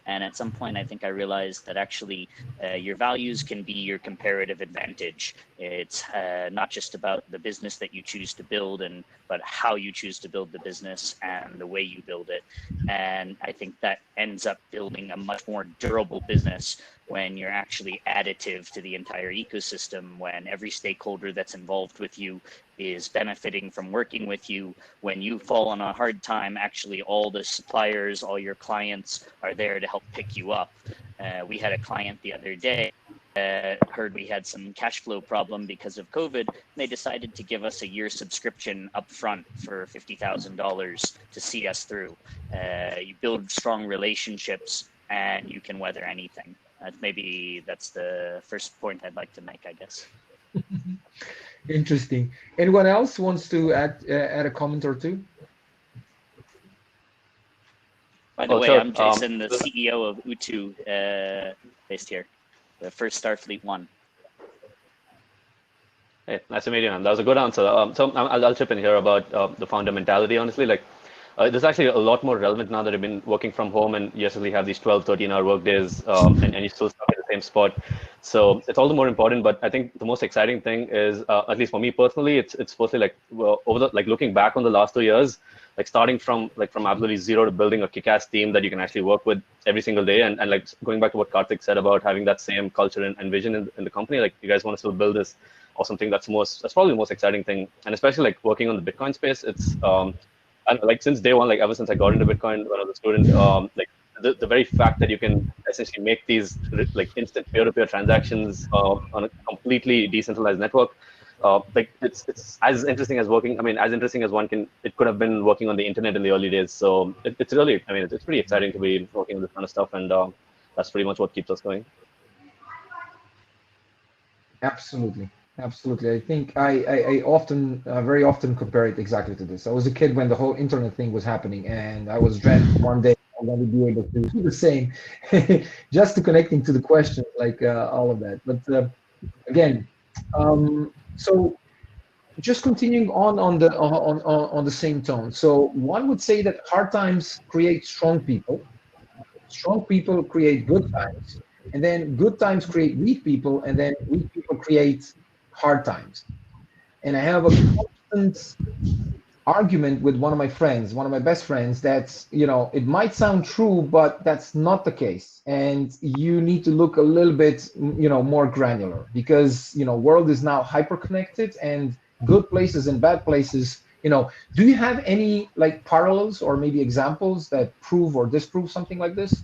And at some point, I think I realized that actually your values can be your comparative advantage. It's not just about the business that you choose to build, but how you choose to build the business and the way you build it. And I think that ends up building a much more durable business when you're actually additive to the entire ecosystem, when every stakeholder that's involved with you is benefiting from working with you. When you fall on a hard time, actually all the suppliers, all your clients are there to help pick you up. We had a client the other day, heard we had some cash flow problem because of COVID. And they decided to give us a year subscription up front for $50,000 to see us through. You build strong relationships and you can weather anything. Maybe that's the first point I'd like to make, I guess. Interesting. Anyone else wants to add a comment or two? By the way, sure. I'm Jason, the CEO of Utu, based here, the first Starfleet One. Hey, nice to meet you, man. That was a good answer. So I'll chip in here about the founder mentality, honestly. Like, this is actually a lot more relevant now that I've been working from home, and you essentially have these 12, 13-hour work days, and you still stuck in the same spot. So it's all the more important. But I think the most exciting thing is, at least for me personally, it's firstly like looking back on the last 2 years, like starting from absolutely zero to building a kick-ass team that you can actually work with every single day, and like going back to what Karthik said about having that same culture and vision in the company. Like, you guys want to still build this awesome thing. That's probably the most exciting thing, and especially like working on the Bitcoin space. It's and like since day one, like ever since I got into Bitcoin when I was a student, like the very fact that you can essentially make these like instant peer-to-peer transactions on a completely decentralized network, like it's as interesting as working. I mean, as interesting as it could have been working on the internet in the early days. So it's really, I mean, it's pretty exciting to be working on this kind of stuff, and that's pretty much what keeps us going. Absolutely. Absolutely. I think I often, very often compare it exactly to this. I was a kid when the whole internet thing was happening, and I was dreading one day I'm going to be able to do the same, just to connecting to the question, like all of that. But again, so just continuing on the same tone. So one would say that hard times create strong people create good times, and then good times create weak people, and then weak people create hard times. And I have a constant argument with one of my friends, one of my best friends, that's, it might sound true, but that's not the case. And you need to look a little bit, more granular, because, world is now hyper connected, and good places and bad places, do you have any like parallels or maybe examples that prove or disprove something like this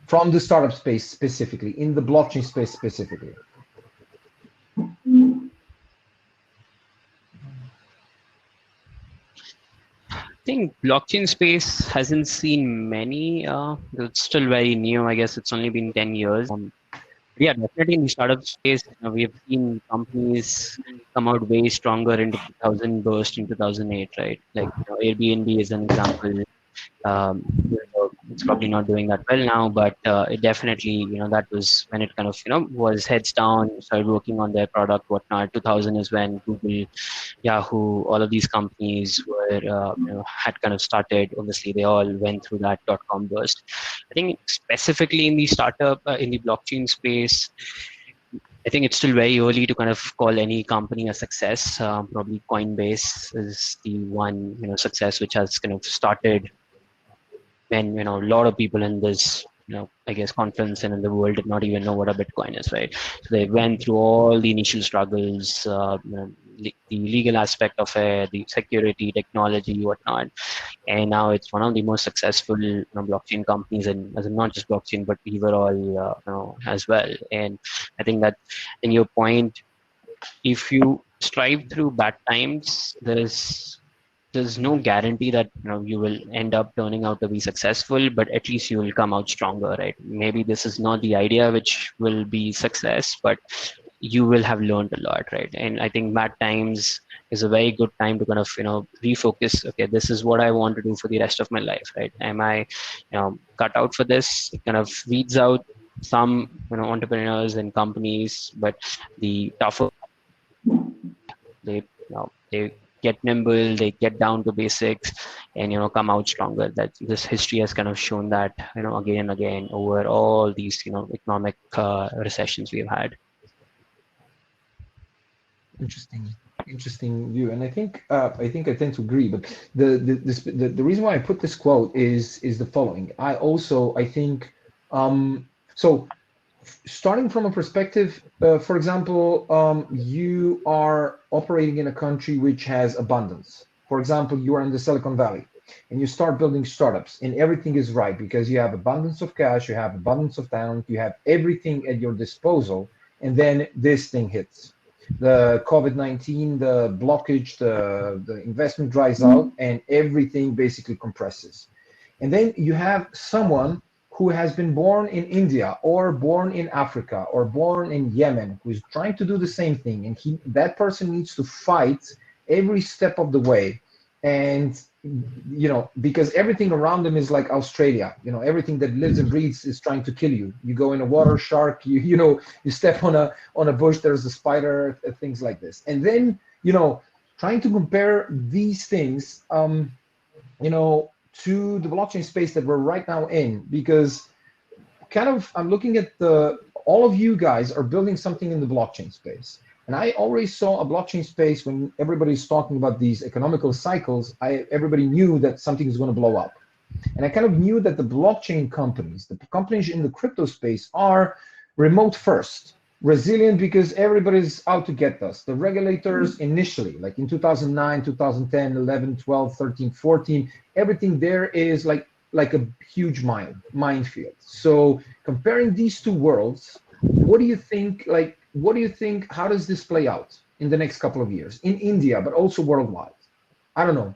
from the startup space specifically, in the blockchain space specifically? I think blockchain space hasn't seen many. It's still very new. I guess it's only been 10 years. Yeah, definitely in the startup space, we have seen companies come out way stronger in 2000 burst in 2008, right? Like Airbnb is an example. It's probably not doing that well now, but it definitely, that was when it kind of, was heads down, started working on their product, whatnot. 2000 is when Google, Yahoo, all of these companies were, had kind of started. Obviously, they all went through that .com burst. I think specifically in the startup, in the blockchain space, I think it's still very early to kind of call any company a success. Probably Coinbase is the one, success which has kind of started when, a lot of people in this, I guess conference and in the world did not even know what a Bitcoin is, right? So they went through all the initial struggles, the legal aspect of it, the security, technology, whatnot, and now it's one of the most successful blockchain companies, and as in not just blockchain but overall, as well. And I think that in your point, if you strive through bad times, there's no guarantee that you will end up turning out to be successful, but at least you will come out stronger, right? Maybe this is not the idea which will be success, but you will have learned a lot, right? And I think bad times is a very good time to kind of refocus. Okay, this is what I want to do for the rest of my life, right? Am I cut out for this? It kind of weeds out some entrepreneurs and companies, but the tougher they get nimble, they get down to basics, and come out stronger. That this history has kind of shown that again and again over all these economic recessions we've had. Interesting view, and I think I tend to agree. But the reason why I put this quote is the following. I think so. Starting from a perspective, for example, you are operating in a country which has abundance. For example, you are in the Silicon Valley, and you start building startups, and everything is right because you have abundance of cash, you have abundance of talent, you have everything at your disposal, and then this thing hits. The COVID-19, the blockage, the investment dries out, and everything basically compresses. And then you have someone who has been born in India or born in Africa or born in Yemen, who is trying to do the same thing, and that person needs to fight every step of the way. And because everything around them is like Australia, everything that lives and breathes is trying to kill you. You go in a water, shark, you step on a bush, there's a spider, things like this. And then trying to compare these things to the blockchain space that we're right now in, because kind of I'm looking at all of you guys are building something in the blockchain space. And I always saw a blockchain space when everybody's talking about these economical cycles, everybody knew that something is going to blow up. And I kind of knew that the blockchain companies, the companies in the crypto space, are remote first, resilient because everybody's out to get us. The regulators initially, like in 2009, 2010, 11, 12, 13, 14, everything there is like a huge minefield. So comparing these two worlds, what do you think, how does this play out in the next couple of years in India, but also worldwide? I don't know.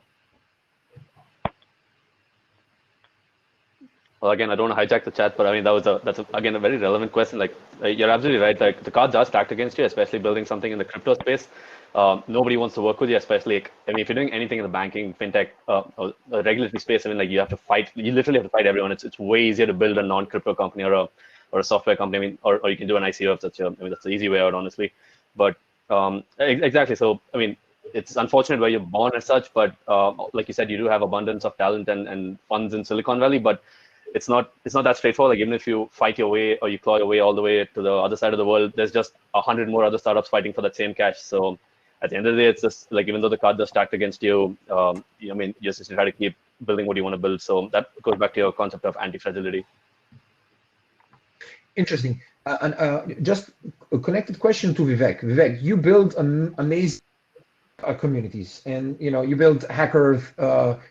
Well, again, I don't want to hijack the chat, but I mean, that's again a very relevant question. Like, you're absolutely right. Like, the cards are stacked against you, especially building something in the crypto space. Nobody wants to work with you, especially if you're doing anything in the banking, fintech, or regulatory space. I mean, like, you literally have to fight everyone. It's way easier to build a non-crypto company or a software company. I mean, or you can do an ICO if that's that's the easy way out, honestly. But Exactly. So, I mean, it's unfortunate where you're born as such, but like you said, you do have abundance of talent and funds in Silicon Valley, but it's not that straightforward. Like even if you fight your way or you claw your way all the way to the other side of the world, there's just 100 more other startups fighting for that same cash. So at the end of the day, it's just like, even though the cards are stacked against you, I mean, you just try to keep building what you want to build. So that goes back to your concept of anti-fragility. Interesting. Just a connected question to Vivek. Vivek, you build amazing communities, and you built Hacker.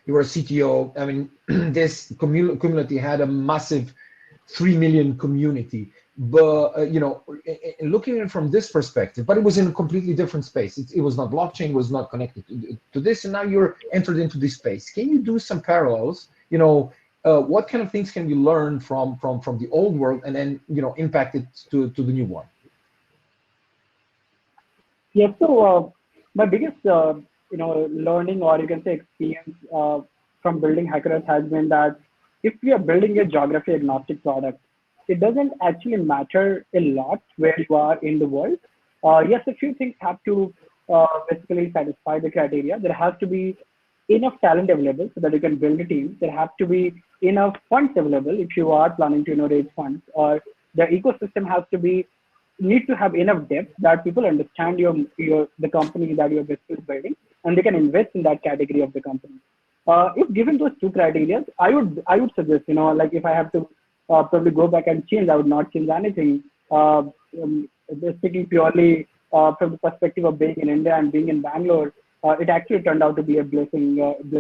You were a CTO. I mean, this community had a massive 3 million community. But looking at it from this perspective, but it was in a completely different space. It was not blockchain, was not connected to this, and now you're entered into this space. Can you do some parallels? What kind of things can we learn from the old world and then impact it to the new one? Yeah, so my biggest learning, or you can say experience from building Hackers has been that if we are building a geography agnostic product, it doesn't actually matter a lot where you are in the world. Yes, a few things have to basically satisfy the criteria. There has to be enough talent available so that you can build a team. There have to be enough funds available if you are planning to raise funds, or the ecosystem has to need to have enough depth that people understand the company that you're basically building, and they can invest in that category of the company. If given those two criteria, I would suggest, like if I have to probably go back and change, I would not change anything. Speaking purely from the perspective of being in India and being in Bangalore, it actually turned out to be a blessing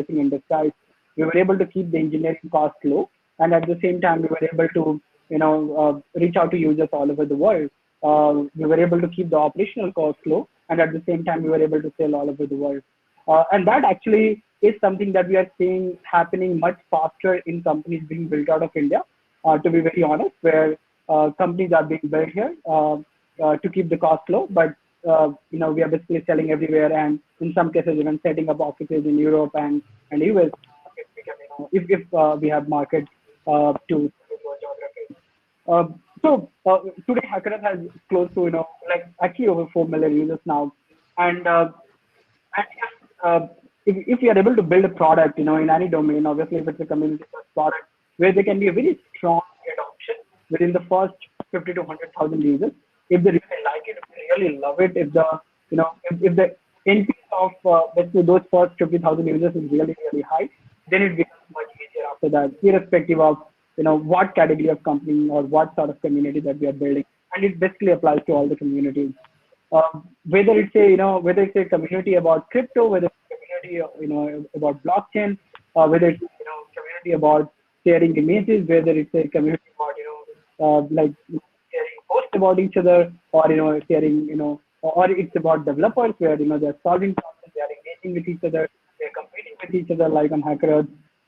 in disguise. We were able to keep the engineering cost low, and at the same time, we were able to reach out to users all over the world. We were able to keep the operational costs low, and at the same time, we were able to sell all over the world. And that actually is something that we are seeing happening much faster in companies being built out of India, to be very honest, where companies are being built here to keep the cost low, but we are basically selling everywhere, and in some cases even setting up offices in Europe and US if we have market to geography. So today Hackers has close to actually over 4 million users now, and if we are able to build a product in any domain, obviously if it's a community product where there can be a very strong adoption within the first 50 to 100,000 users, if they really like it, if they really love it, if the NPS of let's say those first 50,000 users is really high, then it becomes much easier after that, irrespective of what category of company or what sort of community that we are building, and it basically applies to all the communities. Whether it's a community about crypto, whether it's a community about blockchain, whether it's community about sharing images, whether it's a community about like sharing posts about each other, or sharing or it's about developers where they're solving problems, they are engaging with each other, they're competing with each other like on Hackers.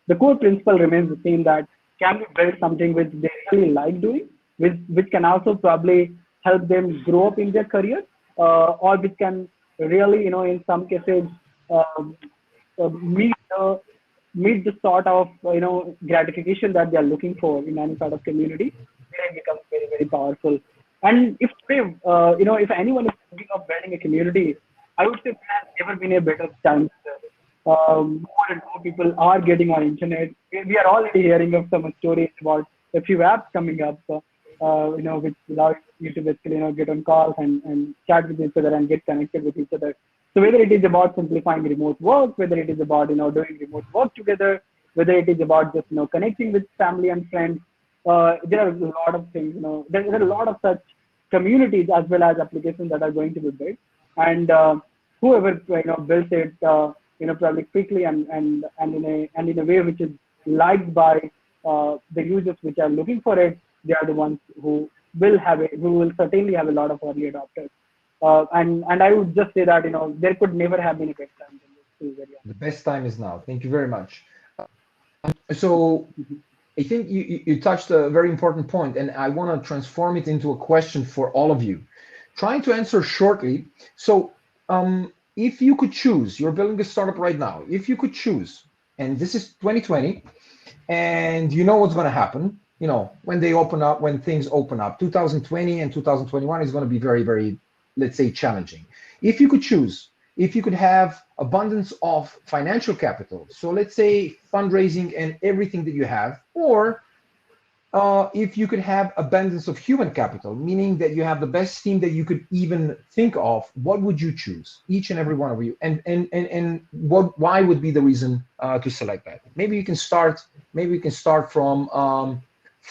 The core principle remains the same, that can we build something which they really like doing, which can also probably help them grow up in their career, or which can really in some cases meet the sort of gratification that they are looking for in any sort of community, where it becomes very powerful. And if today if anyone is thinking of building a community, I would say there has never been a better time. More and more people are getting on internet. We are already hearing of some stories about a few apps coming up, which allow you to basically get on calls and chat with each other and get connected with each other. So whether it is about simplifying remote work, whether it is about doing remote work together, whether it is about just connecting with family and friends, there are a lot of things. There are a lot of such communities as well as applications that are going to be built, and whoever builds it probably quickly and in a way which is liked by the users which are looking for it, they are the ones who will certainly have a lot of early adopters. And I would just say that there could never have been a better time than this. The best time is now. Thank you very much. So I think you touched a very important point, and I want to transform it into a question for all of you. Trying to answer shortly. So if you could choose, you're building a startup right now. If you could choose, and this is 2020, and what's going to happen, when things open up, 2020 and 2021 is going to be very, very let's say, challenging. If you could choose, if you could have abundance of financial capital, so let's say fundraising and everything that you have, or if you could have abundance of human capital, meaning that you have the best team that you could even think of, what would you choose, each and every one of you, and why would be the reason to select that? Maybe you can start. Maybe we can start from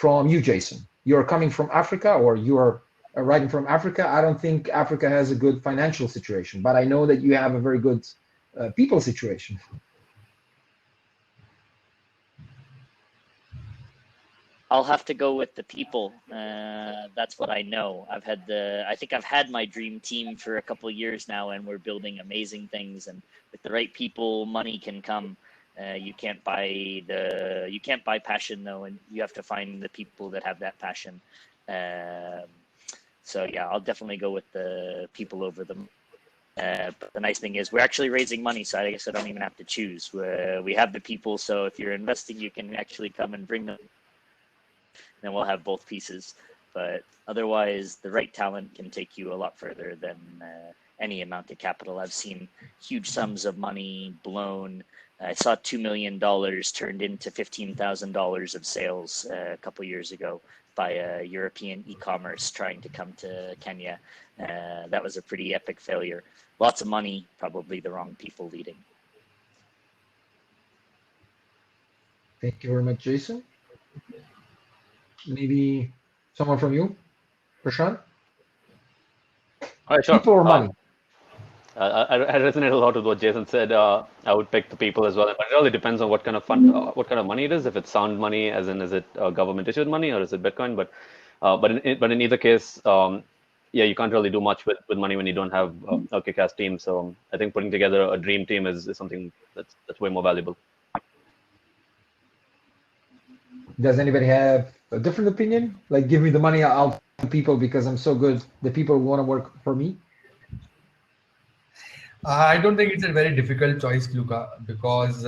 you, Jason. You're coming from Africa, or you're writing from Africa. I don't think Africa has a good financial situation, but I know that you have a very good people situation. I'll have to go with the people. That's what I know. I think I've had my dream team for a couple of years now, and we're building amazing things. And with the right people, money can come. You can't buy passion though, and you have to find the people that have that passion. So yeah, I'll definitely go with the people over them. But the nice thing is we're actually raising money, so I guess I don't even have to choose. We have the people, so if you're investing, you can actually come and bring them. Then we'll have both pieces. But otherwise, the right talent can take you a lot further than any amount of capital. I've seen huge sums of money blown. I saw $2 million turned into $15,000 of sales a couple years ago by a European e-commerce trying to come to Kenya. That was a pretty epic failure. Lots of money, probably the wrong people leading. Thank you very much, Jason. Maybe someone from you, Prashant? All right, sure. People or money? I resonate a lot with what Jason said. I would pick the people as well, but it really depends on what kind of fund, what kind of money it is. If it's sound money, as in is it government issued money or is it Bitcoin? But in either case, yeah, you can't really do much with money when you don't have a kick-ass team. So I think putting together a dream team is something that's way more valuable. Does anybody have a different opinion? Like, give me the money, I'll find people because I'm so good. The people want to work for me. I don't think it's a very difficult choice, Luca, because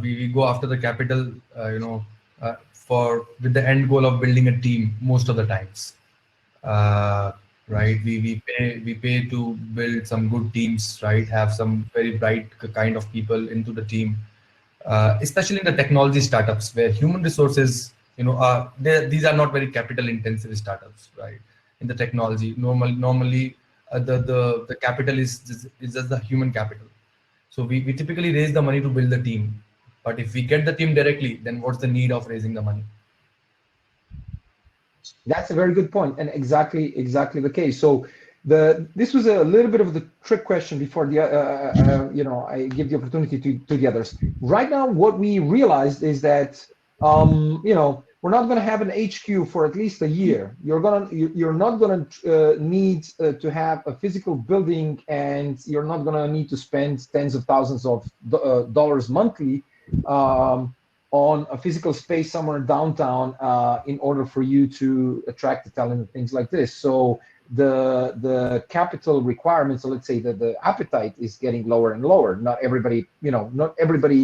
we go after the capital, with the end goal of building a team most of the times, right? We pay to build some good teams, right? Have some very bright kind of people into the team, especially in the technology startups where human resources, these are not very capital intensive startups, right? In the technology, normally. The capital is just the human capital. So we typically raise the money to build the team. But if we get the team directly, then what's the need of raising the money? That's a very good point, and exactly the case. So this was a little bit of the trick question before I give the opportunity to the others. Right now, what we realized is that we're not going to have an HQ for at least a year. You're not going to need to have a physical building, and you're not going to need to spend tens of thousands of dollars monthly on a physical space somewhere downtown in order for you to attract the talent and things like this. So the capital requirements, so let's say that the appetite is getting lower and lower. Not everybody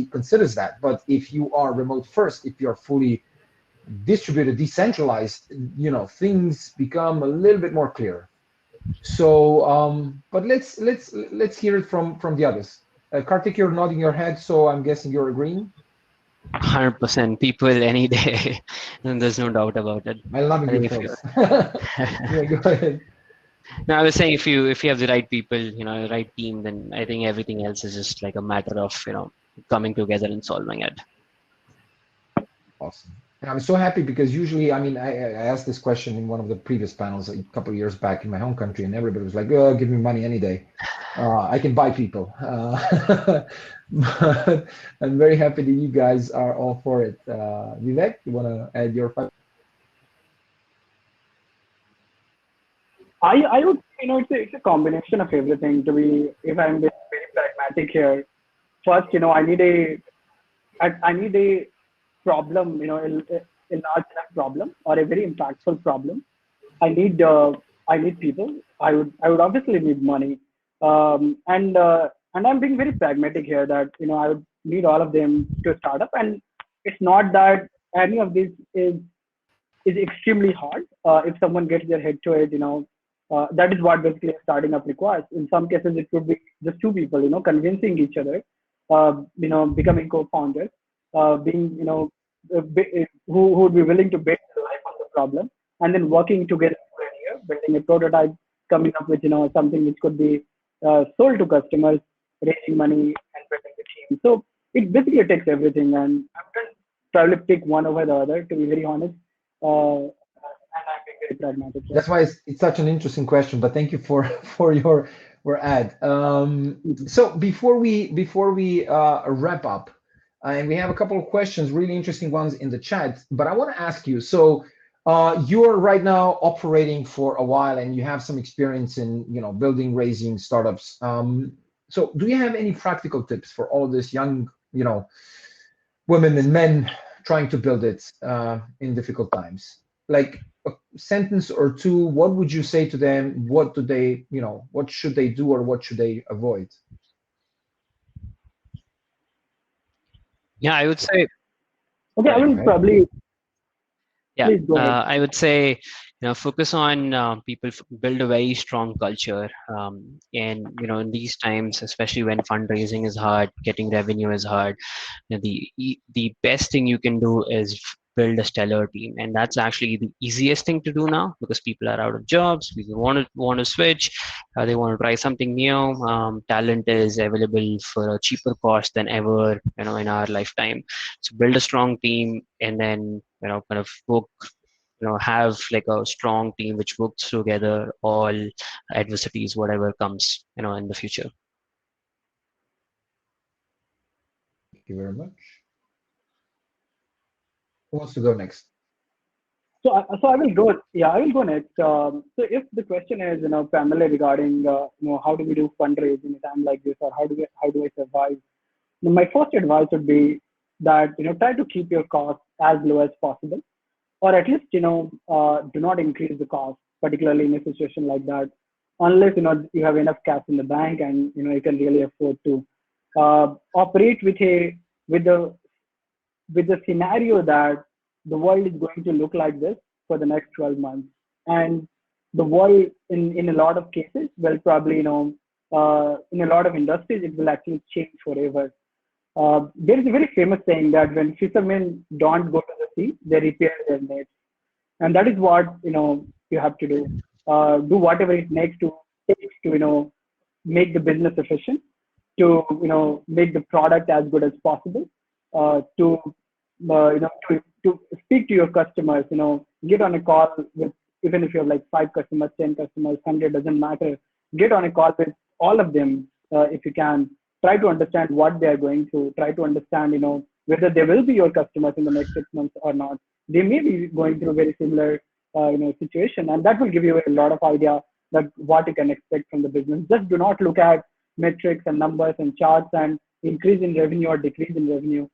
considers that, but if you are remote first, if you're fully distributed, decentralized, things become a little bit more clear. So, but let's hear it from the others. Karthik, you're nodding your head, so I'm guessing you're agreeing. 100% people any day, and there's no doubt about it. I love your face. Yeah, go ahead. No, I was saying if you have the right people, the right team, then I think everything else is just like a matter of coming together and solving it. Awesome. And I'm so happy because usually, I asked this question in one of the previous panels a couple of years back in my home country, and everybody was like, "Oh, give me money any day. I can buy people." But I'm very happy that you guys are all for it. Vivek, you want to add your? I would, it's a combination of everything. If I'm being very pragmatic here, first, I need a problem, a large enough problem or a very impactful problem. I need people. I would obviously need money, and I'm being very pragmatic here that I would need all of them to start up, and it's not that any of this is extremely hard. If someone gets their head to it, That is what basically a starting up requires. In some cases, it could be just two people, convincing each other, becoming co-founders, being, who would be willing to bet their life on the problem, and then working together for a year, building a prototype, coming up with, something which could be sold to customers, raising money, and building the team. So it basically takes everything, and I wouldn't probably pick one over the other, to be very honest. And I'm being very pragmatic. That's why it's such an interesting question. But thank you for your ad. So before we wrap up, and we have a couple of questions, really interesting ones in the chat. But I want to ask you. So you're right now operating for a while, and you have some experience in building, raising startups. So do you have any practical tips for all this young women and men trying to build it in difficult times? Like a sentence or two, what would you say to them? What do they, what should they do, or what should they avoid? Yeah, I would say. Okay, I will probably. Yeah, Please go ahead. I would say, focus on people, build a very strong culture. And, in these times, especially when fundraising is hard, getting revenue is hard, the best thing you can do is build a stellar team. And that's actually the easiest thing to do now, because people are out of jobs, people want to switch, they want to try something new. Talent is available for a cheaper cost than ever, in our lifetime. So build a strong team, and then, kind of work, have like a strong team which works together all adversities, whatever comes, in the future. Thank you very much. Who wants to go next? So I will go. Yeah, I will go next. So if the question is, primarily regarding, how do we do fundraising in a time like this, or how do I survive? My first advice would be that, try to keep your costs as low as possible, or at least, do not increase the cost, particularly in a situation like that, unless, you have enough cash in the bank and, you can really afford to operate with the scenario that the world is going to look like this for the next 12 months. And the world, in a lot of cases, will probably, in a lot of industries, it will actually change forever. There is a very famous saying that when fishermen don't go to the sea, they repair their nets. And that is what, you have to do. Do whatever it takes to, make the business efficient, to, make the product as good as possible, to speak to your customers, get on a call with, even if you have like 5 customers, 10 customers, 100, doesn't matter. Get on a call with all of them if you can. Try to understand what they are going through. Try to understand, whether they will be your customers in the next 6 months or not. They may be going through a very similar, situation, and that will give you a lot of idea that what you can expect from the business. Just do not look at metrics and numbers and charts and increase in revenue or decrease in revenue.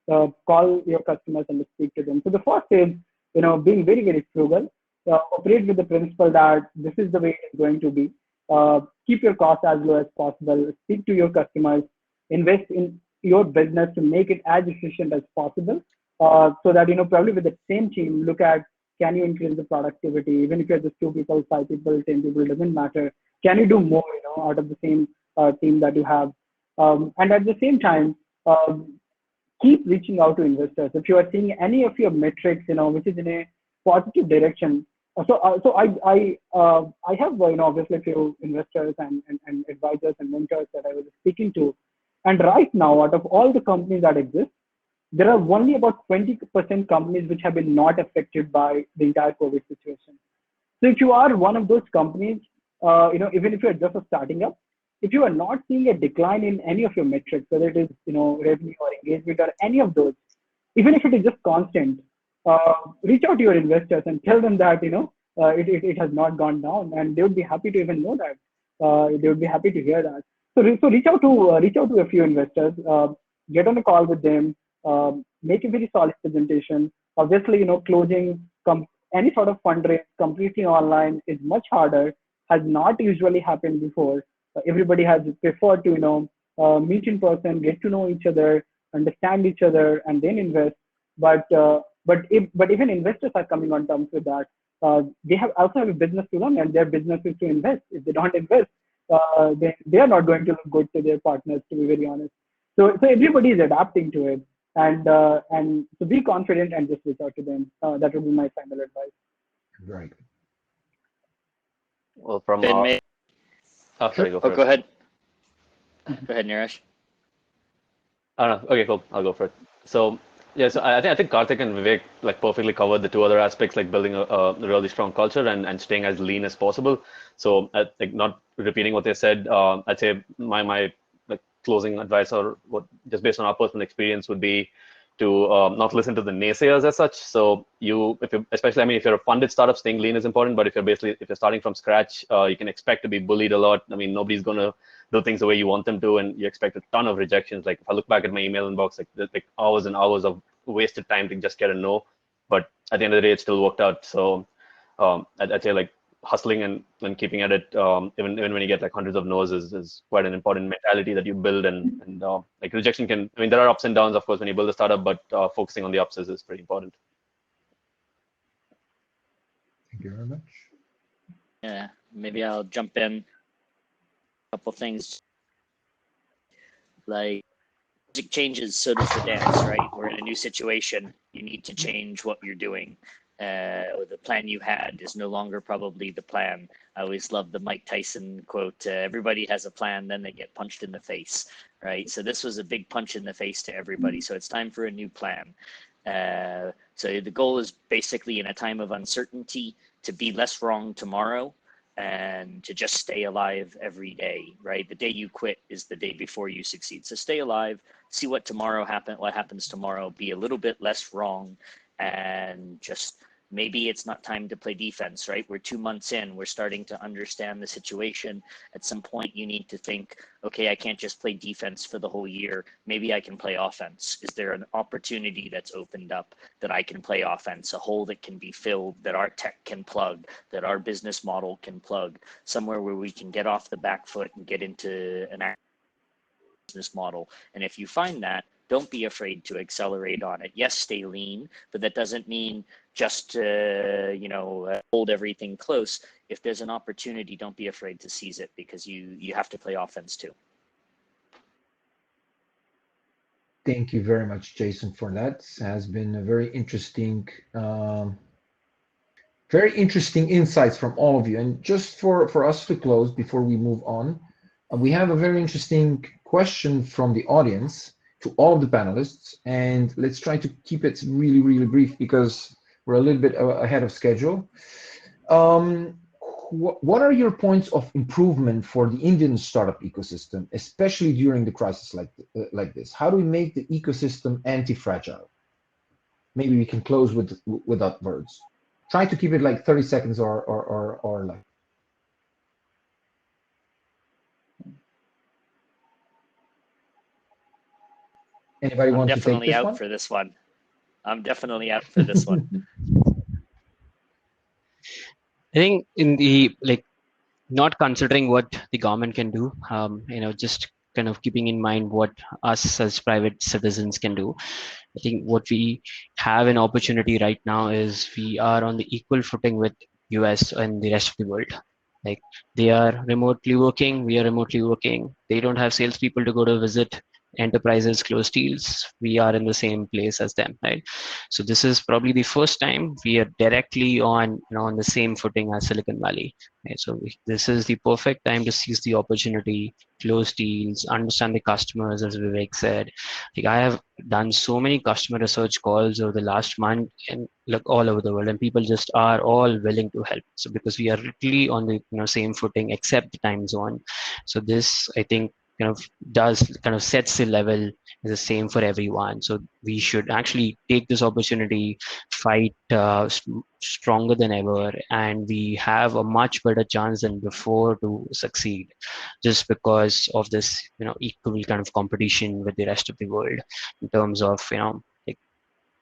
Call your customers and speak to them. So the first is, being very, very frugal. Operate with the principle that this is the way it is going to be. Keep your costs as low as possible. Speak to your customers. Invest in your business to make it as efficient as possible. So that, probably with the same team, look at, can you increase the productivity? Even if you're just 2 people, 5 people, 10 people, doesn't matter. Can you do more, out of the same team that you have? And at the same time, keep reaching out to investors. If you are seeing any of your metrics, which is in a positive direction. So I have, obviously a few investors and advisors and mentors that I was speaking to. And right now, out of all the companies that exist, there are only about 20% companies which have been not affected by the entire COVID situation. So if you are one of those companies, even if you're just starting up, if you are not seeing a decline in any of your metrics, whether it is, revenue or engagement or any of those, even if it is just constant, reach out to your investors and tell them that, it has not gone down, and they would be happy to even know that. They would be happy to hear that. So reach out to a few investors, get on a call with them, make a very solid presentation. Obviously, closing any sort of fundraise completely online is much harder, has not usually happened before. Everybody has preferred to, meet in person, get to know each other, understand each other, and then invest. But even investors are coming on terms with that. they also have a business to run, and their business is to invest. If they don't invest, they are not going to look good to their partners, to be very honest. So everybody is adapting to it, and so be confident and just reach out to them. That would be my final advice. Right. Well, from Sure. go Oh, first. go ahead. Go ahead, Naresh. I don't know. Okay, cool. I'll go for it. So yeah, so I think Karthik and Vivek like perfectly covered the two other aspects, like building a really strong culture and staying as lean as possible. So like not repeating what they said, I'd say my like closing advice or what just based on our personal experience would be to not listen to the naysayers as such. So if you especially, I mean, if you're a funded startup, staying lean is important. But if you're starting from scratch, you can expect to be bullied a lot. I mean, nobody's gonna do things the way you want them to, and you expect a ton of rejections. Like if I look back at my email inbox, like there's like hours and hours of wasted time to just get a no. But at the end of the day, it still worked out. So I'd say like hustling and keeping at it, even when you get like hundreds of no's is quite an important mentality that you build. And like rejection can, I mean, there are ups and downs, of course, when you build a startup, but focusing on the ups is pretty important. Thank you very much. Yeah, maybe I'll jump in. A couple things. Like music changes, so does the dance, right? We're in a new situation. You need to change what you're doing. Or the plan you had is no longer probably the plan. I always love the Mike Tyson quote, everybody has a plan, then they get punched in the face, right? So this was a big punch in the face to everybody. So it's time for a new plan. So the goal is basically in a time of uncertainty to be less wrong tomorrow and to just stay alive every day, right? The day you quit is the day before you succeed. So stay alive, see what happens tomorrow, be a little bit less wrong, and just maybe it's not time to play defense, right? We're 2 months in, we're starting to understand the situation. At some point you need to think, okay, I can't just play defense for the whole year. Maybe I can play offense. Is there an opportunity that's opened up that I can play offense, a hole that can be filled, that our tech can plug, that our business model can plug, somewhere where we can get off the back foot and get into an business model? And if you find that, don't be afraid to accelerate on it. Yes, stay lean, but that doesn't mean just hold everything close. If there's an opportunity, don't be afraid to seize it, because you have to play offense too. Thank you very much, Jason, for that. It has been a very interesting insights from all of you. And just for us to close before we move on, we have a very interesting question from the audience to all of the panelists, and let's try to keep it really, really brief because we're a little bit ahead of schedule. What are your points of improvement for the Indian startup ecosystem, especially during the crisis like this? How do we make the ecosystem anti-fragile? Maybe we can close with that words. Try to keep it like 30 seconds or less. Anybody want to take this one? I'm definitely out for this one. I'm definitely out for this one. I think in the not considering what the government can do, just kind of keeping in mind what us as private citizens can do. I think what we have an opportunity right now is we are on the equal footing with US and the rest of the world. Like they are remotely working, we are remotely working. They don't have salespeople to go to visit enterprises, close deals. We are in the same place as them, right? So this is probably the first time we are directly on the same footing as Silicon Valley. Right? So this is the perfect time to seize the opportunity, close deals, understand the customers, as Vivek said. Like I have done so many customer research calls over the last month and all over the world, and people just are all willing to help. So because we are literally on the same footing except the time zone. So this, I think, sets the level is the same for everyone. So we should actually take this opportunity, fight stronger than ever, and we have a much better chance than before to succeed, just because of this equal kind of competition with the rest of the world in terms of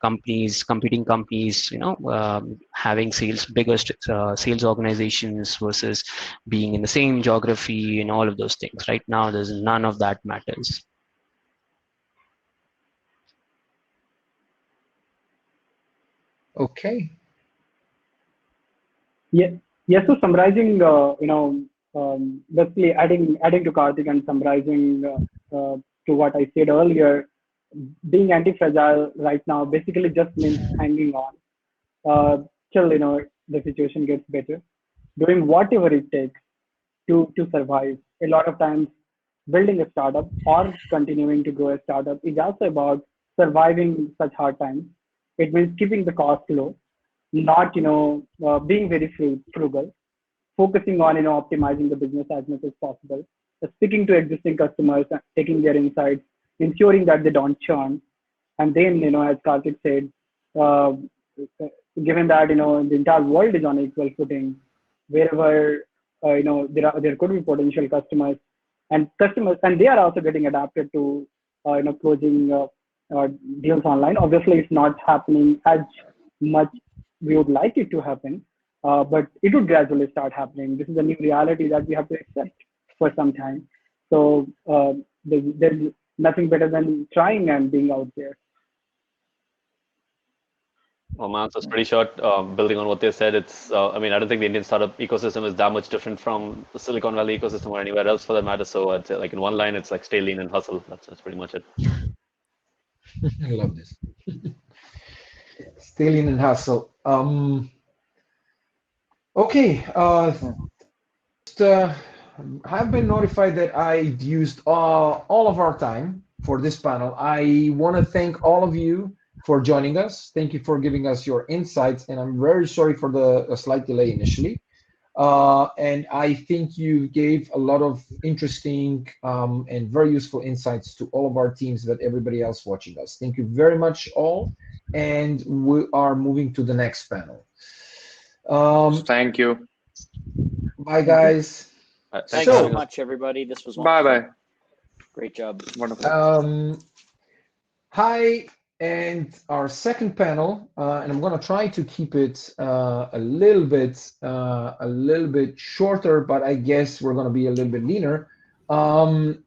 competing companies, having bigger sales organizations versus being in the same geography and all of those things. Right now, there's none of that matters. Okay. Yeah. Yes. So summarizing, basically adding to Karthik and summarizing to what I said earlier, being anti-fragile right now basically just means hanging on till the situation gets better, doing whatever it takes to survive. A lot of times, building a startup or continuing to grow a startup is also about surviving such hard times. It means keeping the cost low, not being very frugal, focusing on optimizing the business as much as possible, speaking to existing customers, taking their insights, ensuring that they don't churn, and then as Karthik said, uh, given that the entire world is on equal footing, wherever there could be potential customers, and they are also getting adapted to closing deals online. Obviously, it's not happening as much we would like it to happen, but it would gradually start happening. This is a new reality that we have to accept for some time. So there's nothing better than trying and being out there. Well, my answer's pretty short. Building on what they said, I mean, I don't think the Indian startup ecosystem is that much different from the Silicon Valley ecosystem or anywhere else for that matter. So I'd say, like in one line, it's like stay lean and hustle. That's pretty much it. I love this. Stay lean and hustle. Okay. Have been notified that I used all of our time for this panel. I want to thank all of you for joining us. Thank you for giving us your insights, and I'm very sorry for the slight delay initially. And I think you gave a lot of interesting and very useful insights to all of our teams, but everybody else watching us. Thank you very much all, and we are moving to the next panel. Thank you. Bye, guys. Thanks so much, everybody. This was wonderful. Bye-bye. Great job. Wonderful. Hi, and our second panel, and I'm going to try to keep it a little bit shorter, but I guess we're going to be a little bit leaner.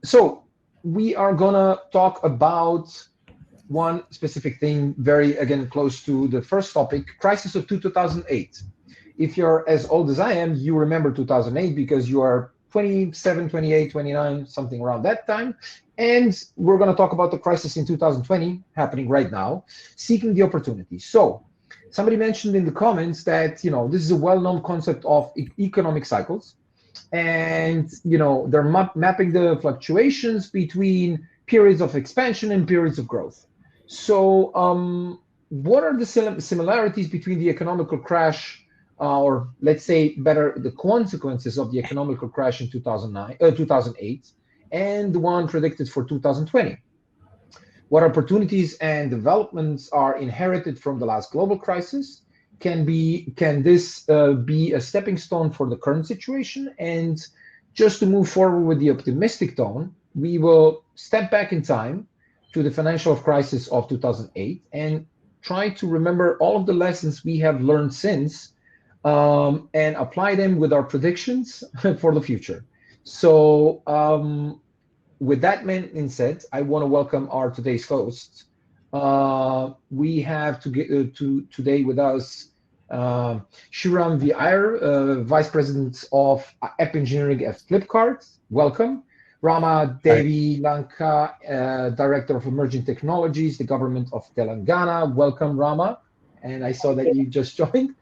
So we are going to talk about one specific thing, very, again, close to the first topic, crisis of 2008. If you're as old as I am, you remember 2008 because you are 27, 28, 29, something around that time. And we're going to talk about the crisis in 2020 happening right now, seeking the opportunity. So somebody mentioned in the comments that, this is a well-known concept of economic cycles. And, they're mapping the fluctuations between periods of expansion and periods of growth. So what are the similarities between the economical crash, or let's say better, the consequences of the economical crash in 2008, and the one predicted for 2020? What opportunities and developments are inherited from the last global crisis? Can this be a stepping stone for the current situation? And just to move forward with the optimistic tone, we will step back in time to the financial crisis of 2008 and try to remember all of the lessons we have learned since, and apply them with our predictions for the future. So with that being said, I want to welcome our today's hosts. We have today with us Shriram V. Iyer, Vice President of App Engineering at Flipkart. Welcome. Rama Devi Lanka, Director of Emerging Technologies, the Government of Telangana. Welcome, Rama. And I saw that you just joined.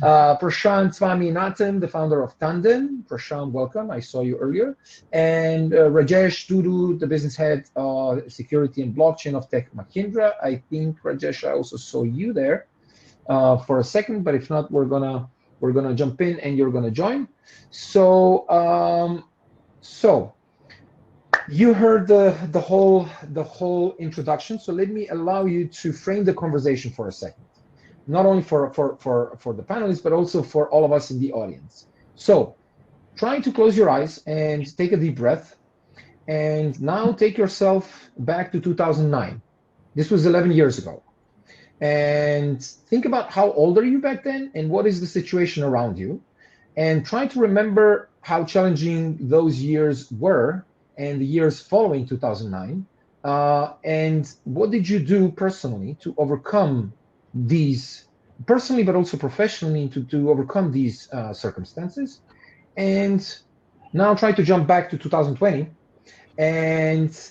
Prashant Swaminathan, the founder of Tandem. Prashant, welcome. I saw you earlier. And Rajesh Dudu, the business head of security and blockchain of Tech Mahindra. I think Rajesh, I also saw you there for a second, but if not, we're gonna jump in and you're gonna join. So you heard the whole introduction. So let me allow you to frame the conversation for a second. Not only for the panelists, but also for all of us in the audience. So try to close your eyes and take a deep breath. And now take yourself back to 2009. This was 11 years ago. And think about how old are you back then and what is the situation around you. And try to remember how challenging those years were and the years following 2009. And what did you do personally to overcome these personally, but also professionally, to overcome these circumstances. And now try to jump back to 2020, and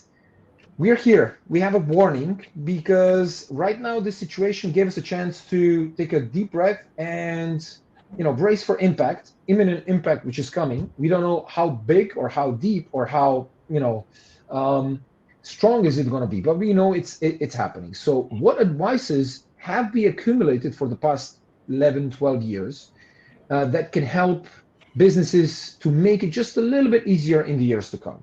we're here. We have a warning because right now this situation gave us a chance to take a deep breath and brace for impact, imminent impact, which is coming. We don't know how big or how deep or how strong is it going to be, but we know it's happening. So what advices have been accumulated for the past 11, 12 years that can help businesses to make it just a little bit easier in the years to come?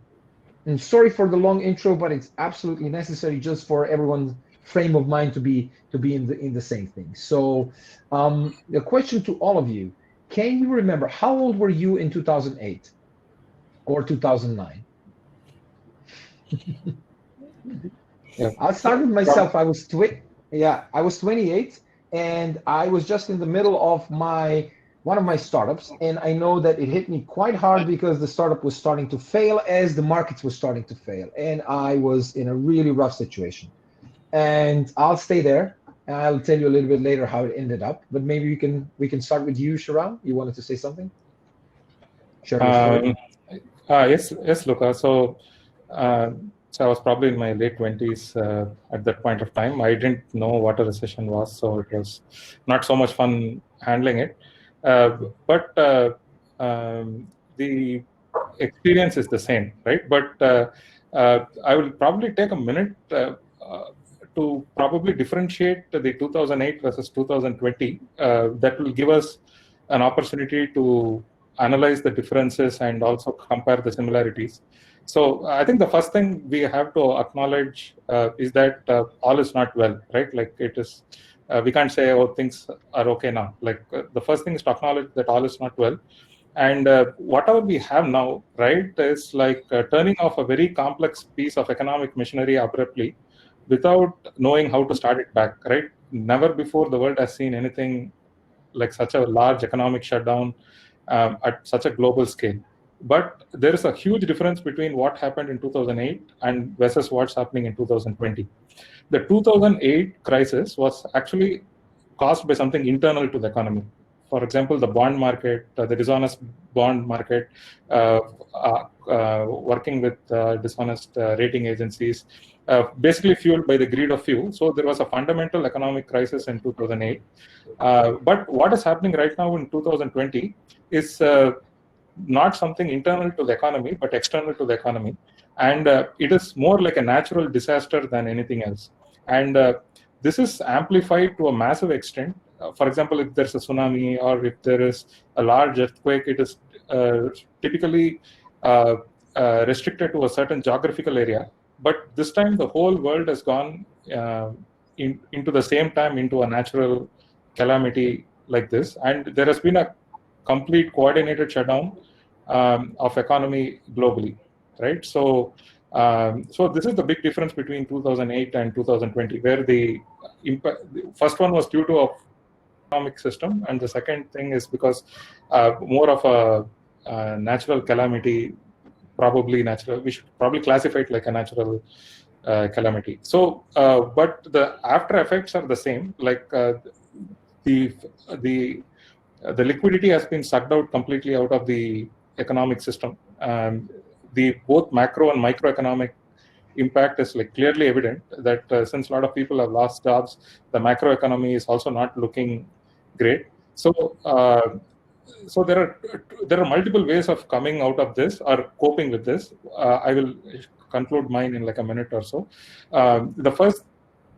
And sorry for the long intro, but it's absolutely necessary just for everyone's frame of mind to be in the same thing. So the question to all of you: can you remember how old were you in 2008 or 2009? Yeah. I'll start with myself. I was 28, and I was just in the middle of one of my startups, and I know that it hit me quite hard because the startup was starting to fail as the markets were starting to fail, and I was in a really rough situation. And I'll stay there, and I'll tell you a little bit later how it ended up. But maybe we can start with you, Sharam. You wanted to say something? Share your story. Yes, Luca. So I was probably in my late 20s at that point of time. I didn't know what a recession was, so it was not so much fun handling it. But the experience is the same, right? But I will probably take a minute to probably differentiate the 2008 versus 2020. That will give us an opportunity to analyze the differences and also compare the similarities. So I think the first thing we have to acknowledge is that all is not well, right? Like it is, we can't say, oh, things are okay now. Like the first thing is to acknowledge that all is not well. And whatever we have now, right, is like turning off a very complex piece of economic machinery abruptly without knowing how to start it back, right? Never before the world has seen anything like such a large economic shutdown at such a global scale. But there is a huge difference between what happened in 2008 and versus what's happening in 2020. The 2008 crisis was actually caused by something internal to the economy. For example, the bond market, the dishonest bond market, working with dishonest rating agencies, basically fueled by the greed of few. So there was a fundamental economic crisis in 2008. But what is happening right now in 2020 is not something internal to the economy, but external to the economy. And it is more like a natural disaster than anything else. And this is amplified to a massive extent. For example, if there's a tsunami or if there is a large earthquake, it is typically restricted to a certain geographical area. But this time, the whole world has gone into the same time into a natural calamity like this. And there has been a complete coordinated shutdown of economy globally, right? So this is the big difference between 2008 and 2020, where the first one was due to a economic system, and the second thing is because more of a natural calamity, probably natural. We should probably classify it like a natural calamity. So, but the after effects are the same. Like the liquidity has been sucked out completely out of the economic system. The both macro and microeconomic impact is like clearly evident that since a lot of people have lost jobs, the macroeconomy is also not looking great. So so there are multiple ways of coming out of this or coping with this. I will conclude mine in like a minute or so. The first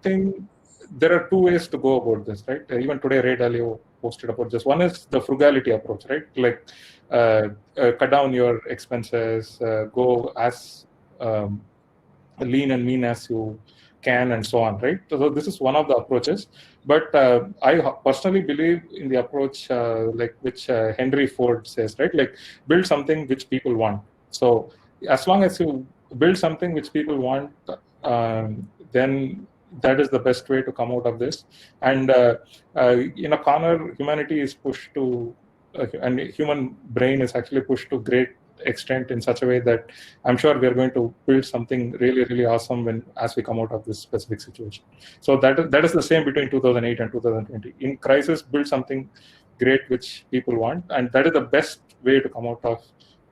thing, there are two ways to go about this, right? Even today, Ray Dalio posted about this. One is the frugality approach, right? Like cut down your expenses, go as lean and mean as you can, and so on, right? So this is one of the approaches. But I personally believe in the approach like which Henry Ford says, right? Like build something which people want. So as long as you build something which people want, then that is the best way to come out of this. And in a corner, humanity is pushed to, and human brain is actually pushed to great extent in such a way that I'm sure we are going to build something really, really awesome as we come out of this specific situation. So that is the same between 2008 and 2020. In crisis, build something great which people want, and that is the best way to come out of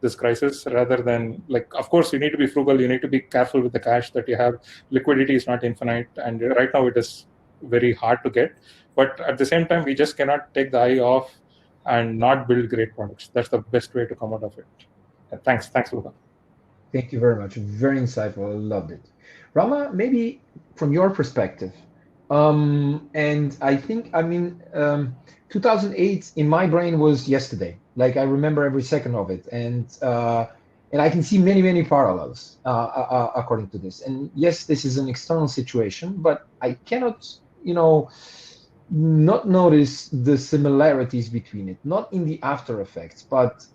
this crisis, rather than, like, of course you need to be frugal, you need to be careful with the cash that you have. Liquidity is not infinite, and right now it is very hard to get, but at the same time we just cannot take the eye off and not build great products. That's the best way to come out of it. Thanks, Luca. Thank you very much. Very insightful. I loved it. Rama, maybe from your perspective, and I think, 2008 in my brain was yesterday. Like, I remember every second of it, and I can see many parallels according to this. And yes, this is an external situation, but I cannot, not notice the similarities between it, not in the after effects, but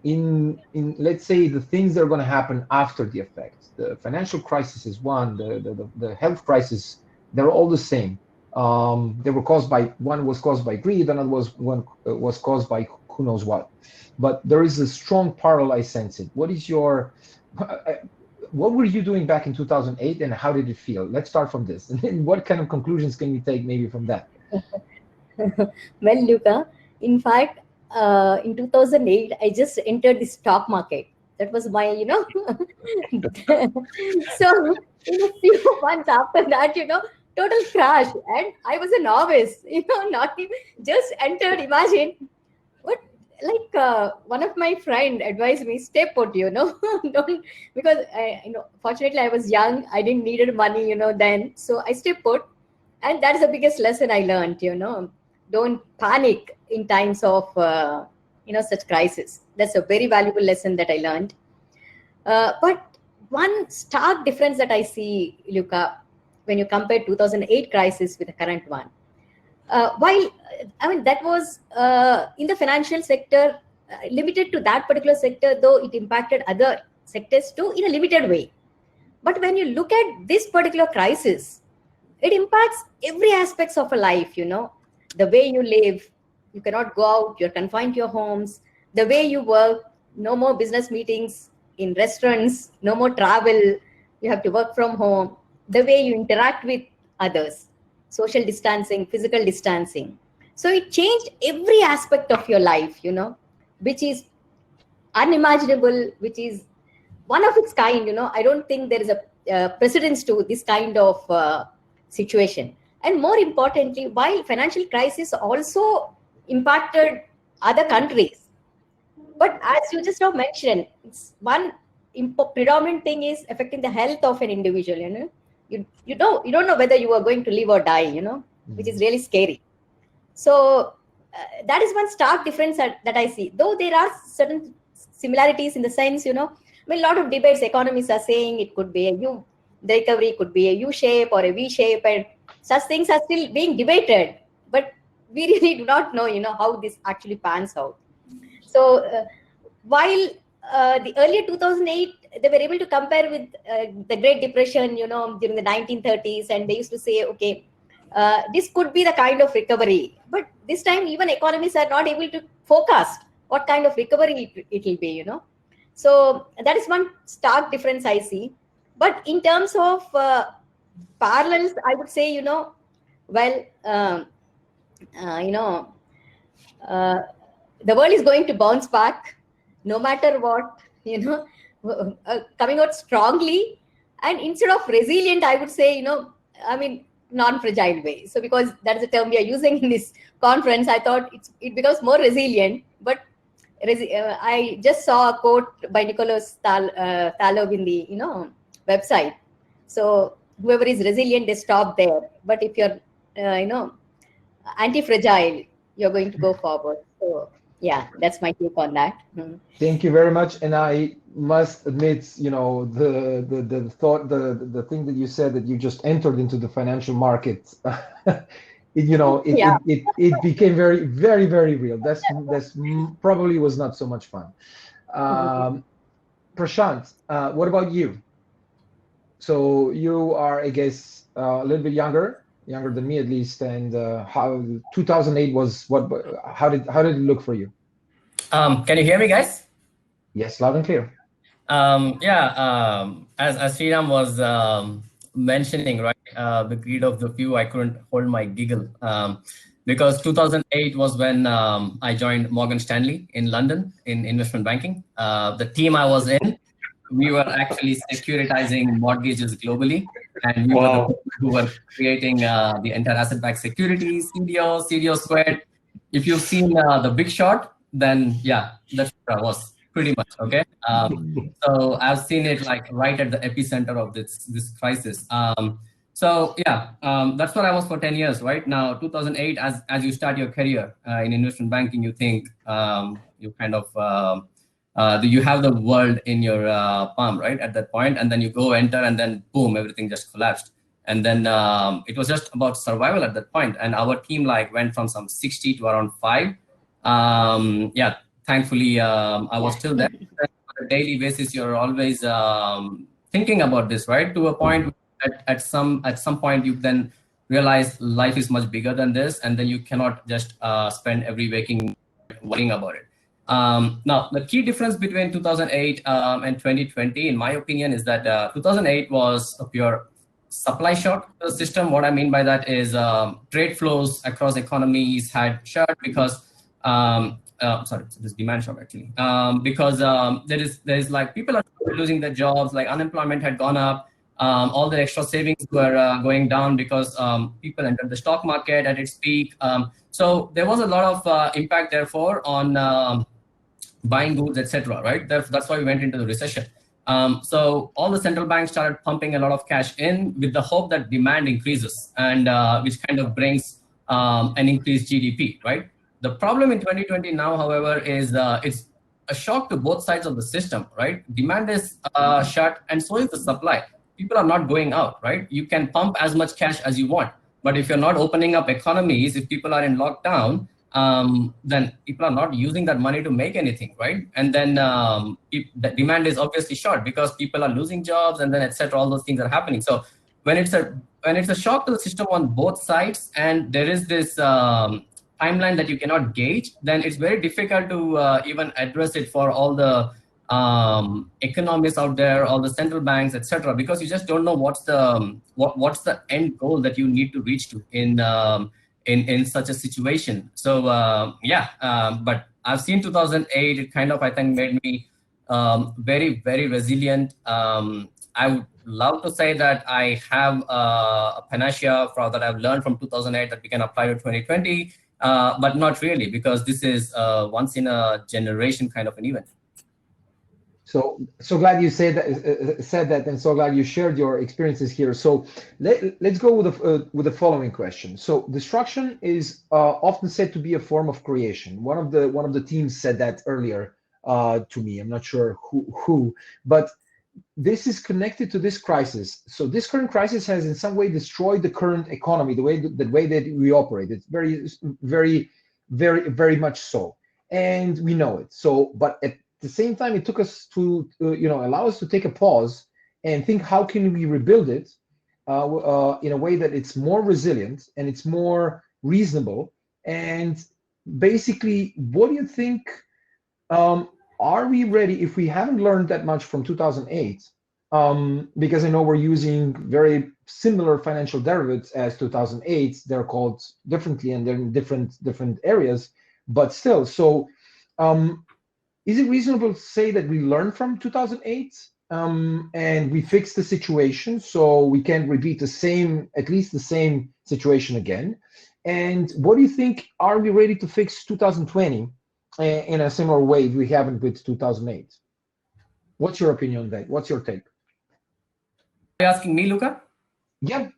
in let's say the things that are going to happen after the effects. The financial crisis is one, the health crisis, they're all the same. They were caused by, one was caused by greed, another was caused by who knows what. But there is a strong parallel, I sense it. What is your, what were you doing back in 2008, and how did it feel? Let's start from this. And then what kind of conclusions can you take maybe from that? Well, Luca, in fact, in 2008, I just entered the stock market. That was my, so in a few months after that, total crash. And I was a novice, not even just entered. Imagine what, like one of my friend advised me, stay put, don't, because fortunately I was young, I didn't needed money, then. So I stay put. And that is the biggest lesson I learned, don't panic in times of, such crisis. That's a very valuable lesson that I learned. But one stark difference that I see, Luca, when you compare 2008 crisis with the current one, while, that was in the financial sector, limited to that particular sector, though it impacted other sectors too in a limited way. But when you look at this particular crisis, it impacts every aspects of a life, the way you live, you cannot go out, you're confined to your homes, the way you work, no more business meetings in restaurants, no more travel, you have to work from home, the way you interact with others, social distancing, physical distancing. So it changed every aspect of your life, which is unimaginable, which is one of its kind, I don't think there is a precedence to this kind of situation. And more importantly, while financial crisis also impacted other countries, but as you just now mentioned, it's one predominant thing is affecting the health of an individual. You don't know whether you are going to live or die, which is really scary. So that is one stark difference that I see. Though there are certain similarities in the sense, a lot of debates, economists are saying it could be the recovery could be a U shape or a V shape, and such things are still being debated. But we really do not know, how this actually pans out. So while the earlier 2008, they were able to compare with the Great Depression, during the 1930s, and they used to say, okay, this could be the kind of recovery. But this time, even economists are not able to forecast what kind of recovery it will be, So that is one stark difference I see. But in terms of parallels, I would say, the world is going to bounce back no matter what, coming out strongly. And instead of resilient, I would say, non-fragile way. So because that is the term we are using in this conference, I thought it becomes more resilient. But I just saw a quote by Nicholas Taleb in the website. So whoever is resilient, they stop there. But if you're anti-fragile, you're going to go forward. So yeah, that's my take on that. Thank you very much. And I must admit, the thought, the thing that you said, that you just entered into the financial market, it became very, very, very real. That's probably was not so much fun. Prashant, what about you? So you are, I guess, a little bit younger than me at least. And how 2008 was? How did it look for you? Can you hear me, guys? Yes, loud and clear. As Sriram was mentioning, right, the greed of the few, I couldn't hold my giggle because 2008 was when I joined Morgan Stanley in London in investment banking. The team I was in, we were actually securitizing mortgages globally, and we were the people who were creating the entire asset-backed securities, CDO squared. If you've seen The Big Short, then yeah, that's what I was pretty much. Okay. So I've seen it like right at the epicenter of this crisis. That's what I was for 10 years. Right now, 2008, as you start your career in investment banking, you think you kind of you have the world in your palm, right, at that point, and then you go enter, and then boom, everything just collapsed. And then it was just about survival at that point, and our team like went from some 60 to around 5. Thankfully, I was still there. On a daily basis, you're always thinking about this, right? To a point, at some point, you then realize life is much bigger than this, and then you cannot just spend every waking worrying about it. Now, the key difference between 2008 and 2020, in my opinion, is that 2008 was a pure supply shock system. What I mean by that is trade flows across economies had shut because this demand shock actually because there is like people are losing their jobs, like unemployment had gone up, all the extra savings were going down because people entered the stock market at its peak. So there was a lot of impact therefore on buying goods, etc. Right? That's why we went into the recession. So all the central banks started pumping a lot of cash in with the hope that demand increases, and which kind of brings an increased GDP, right? The problem in 2020 now, however, is it's a shock to both sides of the system, right? Demand is shut, and so is the supply. People are not going out, right? You can pump as much cash as you want, but if you're not opening up economies, if people are in lockdown, then people are not using that money to make anything, right? And then the demand is obviously short because people are losing jobs, and then etc. All those things are happening. So when it's a shock to the system on both sides, and there is this timeline that you cannot gauge, then it's very difficult to even address it for all the economists out there, all the central banks, etc. Because you just don't know what's the end goal that you need to reach to in such a situation. So but I've seen 2008. It kind of, I think, made me very, very resilient. I would love to say that I have a panacea that I've learned from 2008 that we can apply to 2020, but not really, because this is once in a generation kind of an event. So glad you said that, and so glad you shared your experiences here. So let's go with the following question. So destruction is often said to be a form of creation. One of the teams said that earlier to me. I'm not sure who, but this is connected to this crisis. So this current crisis has in some way destroyed the current economy, the way that we operate. It's very, very, very, very much so, and we know it. So, but at the same time, it took us to allow us to take a pause and think, how can we rebuild it in a way that it's more resilient and it's more reasonable? And basically, what do you think? Are we ready if we haven't learned that much from 2008? Because I know we're using very similar financial derivatives as 2008. They're called differently and they're in different areas, but still. So is it reasonable to say that we learned from 2008 and we fixed the situation so we can't repeat at least the same situation again? And what do you think? Are we ready to fix 2020 in a similar way we haven't with 2008? What's your opinion on that? What's your take? Are you asking me, Luca? Yeah.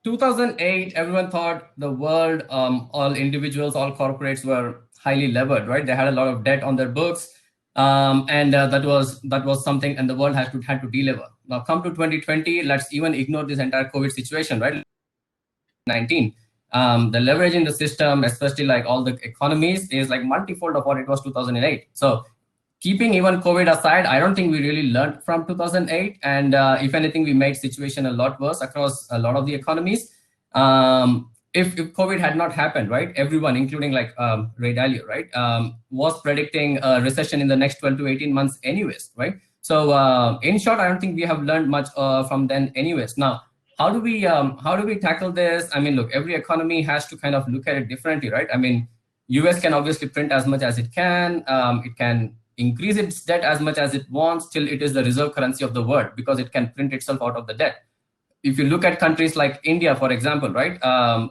2008, everyone thought the world, all individuals, all corporates were highly levered, right? They had a lot of debt on their books, and that was something, and the world had to delever. Now, come to 2020, let's even ignore this entire COVID situation, right? 19. The leverage in the system, especially like all the economies, is like multifold of what it was 2008. So keeping even COVID aside, I don't think we really learned from 2008. And if anything, we made situation a lot worse across a lot of the economies. if COVID had not happened, right? Everyone, including like Ray Dalio, right, was predicting a recession in the next 12 to 18 months anyways, right? So in short, I don't think we have learned much from then anyways. Now, how do we tackle this? I mean, look, every economy has to kind of look at it differently, right? I mean, US can obviously print as much as it can. It can increase its debt as much as it wants till it is the reserve currency of the world, because it can print itself out of the debt. If you look at countries like India, for example, right,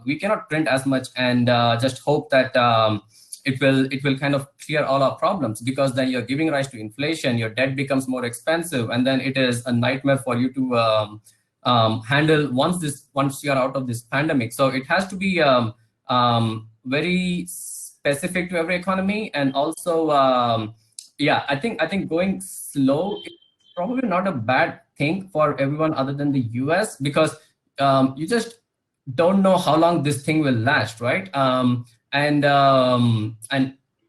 we cannot print as much and just hope that it will kind of clear all our problems, because then you're giving rise to inflation, your debt becomes more expensive, and then it is a nightmare for you to handle once you're out of this pandemic. So it has to be very specific to every economy, and also yeah, I think going slow is probably not a bad thing for everyone other than the US, because you just don't know how long this thing will last, right? And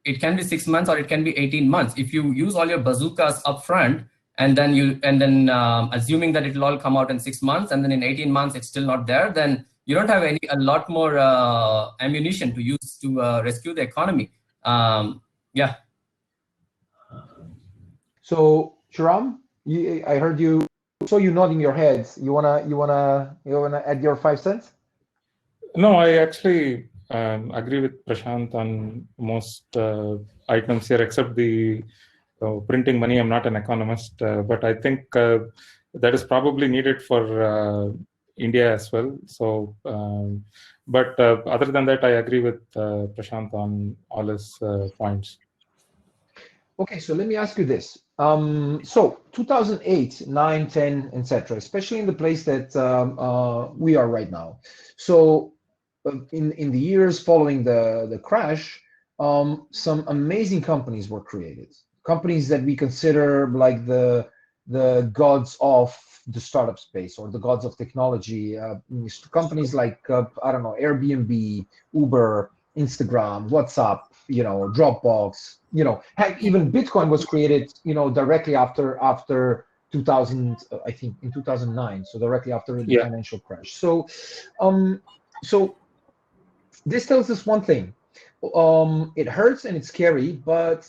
it can be 6 months or it can be 18 months. If you use all your bazookas up front, and then assuming that it'll all come out in 6 months, and then in 18 months it's still not there, then you don't have a lot more ammunition to use to rescue the economy. Yeah. So Shriram, I heard you. So you nodding your heads. You wanna add your 5 cents? No, I actually agree with Prashant on most items here, except the printing money. I'm not an economist, but I think that is probably needed for India as well. So, but other than that, I agree with Prashant on all his points. Okay, so let me ask you this. So 2008, 9, 10, etc., especially in the place that we are right now. So in the years following the crash, some amazing companies were created. Companies that we consider like the gods of the startup space, or the gods of technology. Companies like I don't know, Airbnb, Uber, Instagram, WhatsApp, Dropbox, heck, even Bitcoin was created, directly after 2000, I think in 2009, so directly after the financial crash. So this tells us one thing. It hurts and it's scary, but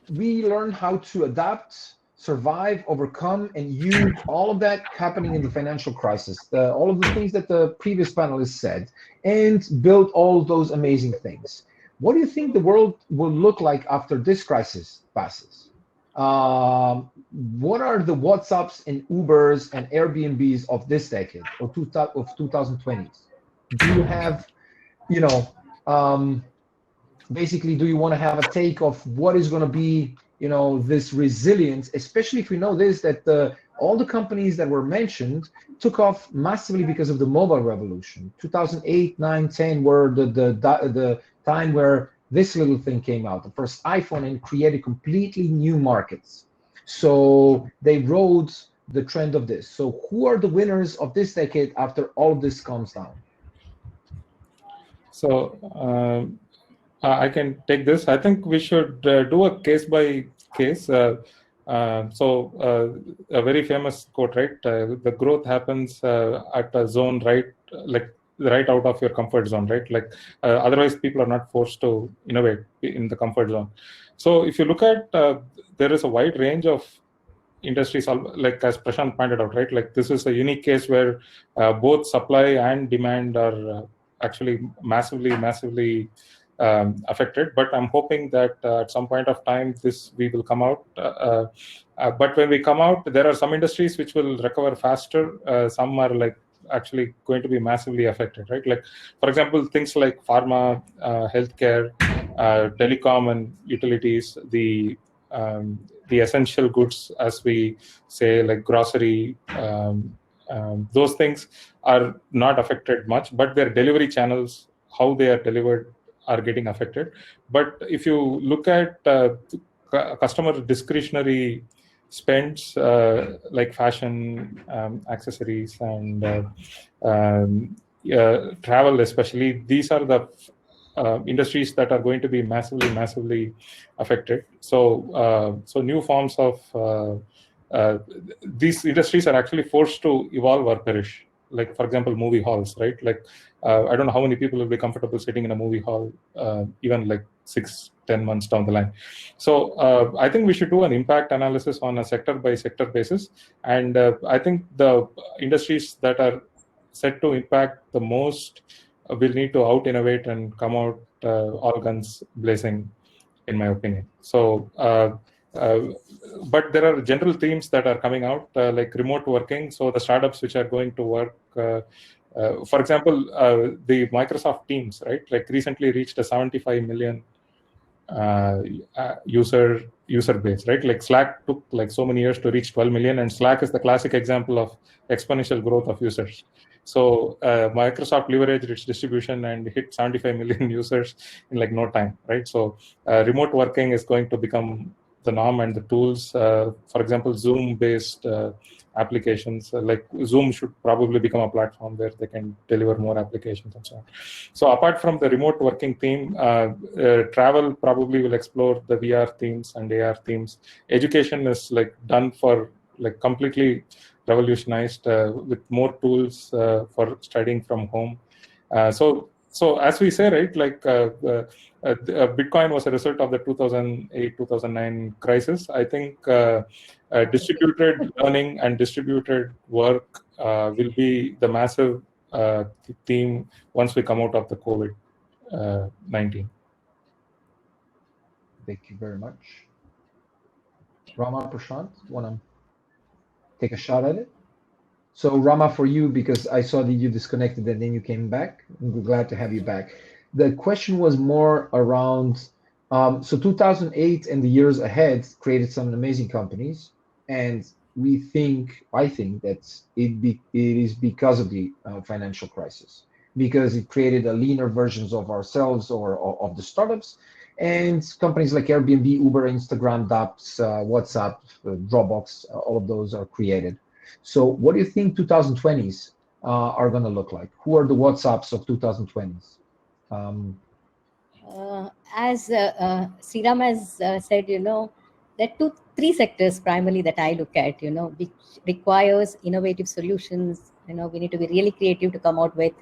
we learn how to adapt, survive, overcome, and use all of that happening in the financial crisis, all of the things that the previous panelists said, and build all those amazing things. What do you think the world will look like after this crisis passes? What are the WhatsApps and Ubers and Airbnbs of this decade, or of 2020s? Do you have, basically, do you want to have a take of what is going to be, this resilience, especially if we know this, that all the companies that were mentioned took off massively because of the mobile revolution. 2008, 9, 10 were the time where this little thing came out, the first iPhone, and created completely new markets. So they rode the trend of this. So who are the winners of this decade after all of this calms down? So I can take this. I think we should do a case by case. So a very famous quote, right? The growth happens at a zone, right? Like right out of your comfort zone, right? Like otherwise people are not forced to innovate in the comfort zone. So if you look at, there is a wide range of industries, like as Prashant pointed out, right? Like this is a unique case where both supply and demand are actually massively affected. But I'm hoping that at some point of time we will come out. But when we come out, there are some industries which will recover faster. Some are like actually going to be massively affected, right? Like, for example, things like pharma, healthcare, telecom, and utilities, the essential goods, as we say, like grocery, those things are not affected much, but their delivery channels, how they are delivered, are getting affected. But if you look at customer discretionary spends, like fashion, accessories, and travel especially, these are the industries that are going to be massively affected. So new forms of these industries are actually forced to evolve or perish. like for example, movie halls, right? Like I don't know how many people will be comfortable sitting in a movie hall, even like 6-10 months down the line. So I think we should do an impact analysis on a sector by sector basis. And I think the industries that are set to impact the most will need to out innovate and come out all guns blazing, in my opinion. So but there are general themes that are coming out, like remote working. So the startups which are going to work, for example, the Microsoft Teams, right? Like recently reached a 75 million user base, right? Like Slack took like so many years to reach 12 million, and Slack is the classic example of exponential growth of users. So Microsoft leveraged its distribution and hit 75 million users in like no time, right? So remote working is going to become the norm, and the tools, for example, Zoom-based applications, like Zoom should probably become a platform where they can deliver more applications and so on. So apart from the remote working theme, travel probably will explore the VR themes and AR themes. Education is like done for like completely revolutionized with more tools for studying from home. So as we say, right, like Bitcoin was a result of the 2008-2009 crisis. I think distributed learning and distributed work will be the massive theme once we come out of the COVID-19. Thank you very much. Rama, Prashant, want to take a shot at it? So Rama, for you, because I saw that you disconnected and then you came back, I'm glad to have you back. The question was more around, so 2008 and the years ahead created some amazing companies, and I think that it is because of the financial crisis, because it created a leaner versions of ourselves or of the startups, and companies like Airbnb, Uber, Instagram, Dapps, WhatsApp, Dropbox, all of those are created. So what do you think 2020s are going to look like? Who are the WhatsApps of 2020s? As Sriram has said, there are three sectors primarily that I look at, which requires innovative solutions. We need to be really creative to come out with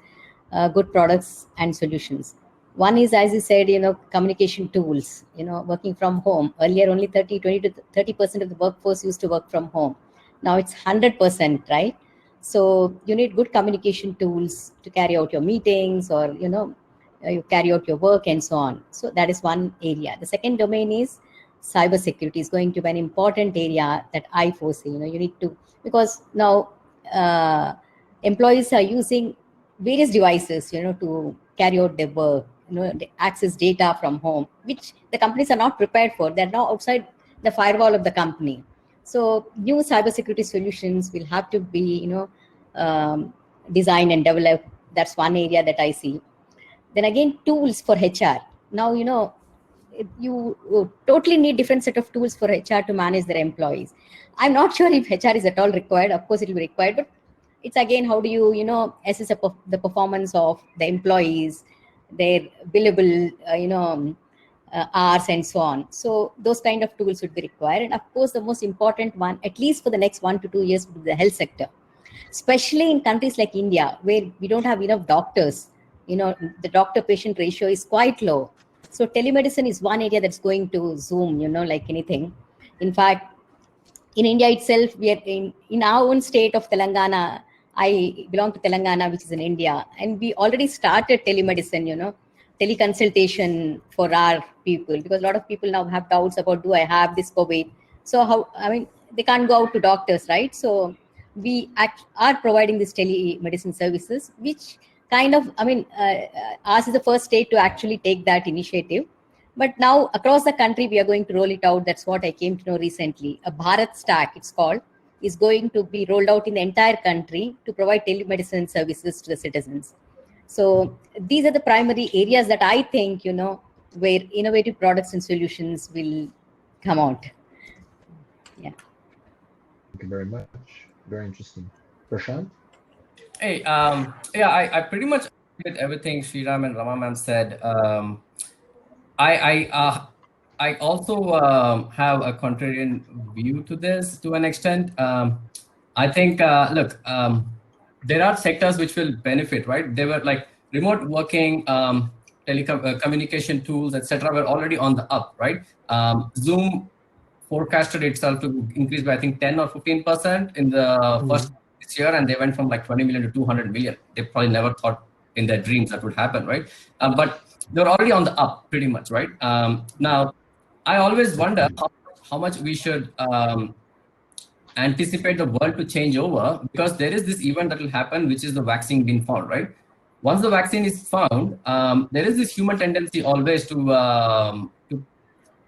good products and solutions. One is, as you said, communication tools, working from home. Earlier, only 20 to 30% of the workforce used to work from home. Now it's 100%, right? So you need good communication tools to carry out your meetings, or, you carry out your work and so on. So that is one area. The second domain is cybersecurity is going to be an important area that I foresee. You need to, because now employees are using various devices, to carry out their work, access data from home, which the companies are not prepared for. They're now outside the firewall of the company. So new cybersecurity solutions will have to be, designed and developed. That's one area that I see. Then again, tools for HR. Now, you totally need different set of tools for HR to manage their employees. I'm not sure if HR is at all required. Of course, it will be required, but it's again, how do you, assess the performance of the employees, their billable, hours and so on. So those kind of tools would be required. And of course, the most important one, at least for the next 1 to 2 years, would be the health sector, especially in countries like India, where we don't have enough doctors. The doctor-patient ratio is quite low. So telemedicine is one area that's going to zoom, like anything. In fact, in India itself, we are in our own state of Telangana. I belong to Telangana, which is in India, and we already started telemedicine, teleconsultation for our people, because a lot of people now have doubts about, do I have this COVID? So they can't go out to doctors, right? So we are providing this telemedicine services, which kind of, ours is the first state to actually take that initiative. But now across the country, we are going to roll it out. That's what I came to know recently. A Bharat Stack, it's called, is going to be rolled out in the entire country to provide telemedicine services to the citizens. So these are the primary areas that I think, where innovative products and solutions will come out. Yeah. Thank you very much. Very interesting. Prashant? Hey, yeah, I pretty much agree with everything Sriram and Rama ma'am said. I also have a contrarian view to this to an extent. I think, look, there are sectors which will benefit, right? They were like remote working, communication tools, etc. were already on the up, right? Zoom forecasted itself to increase by I think 10 or 15% in the first this year, and they went from like 20 million to 200 million. They probably never thought in their dreams that would happen, right? But they're already on the up pretty much, right? Now, I always wonder how much we should anticipate the world to change over, because there is this event that will happen, which is the vaccine being found, right? Once the vaccine is found, there is this human tendency always to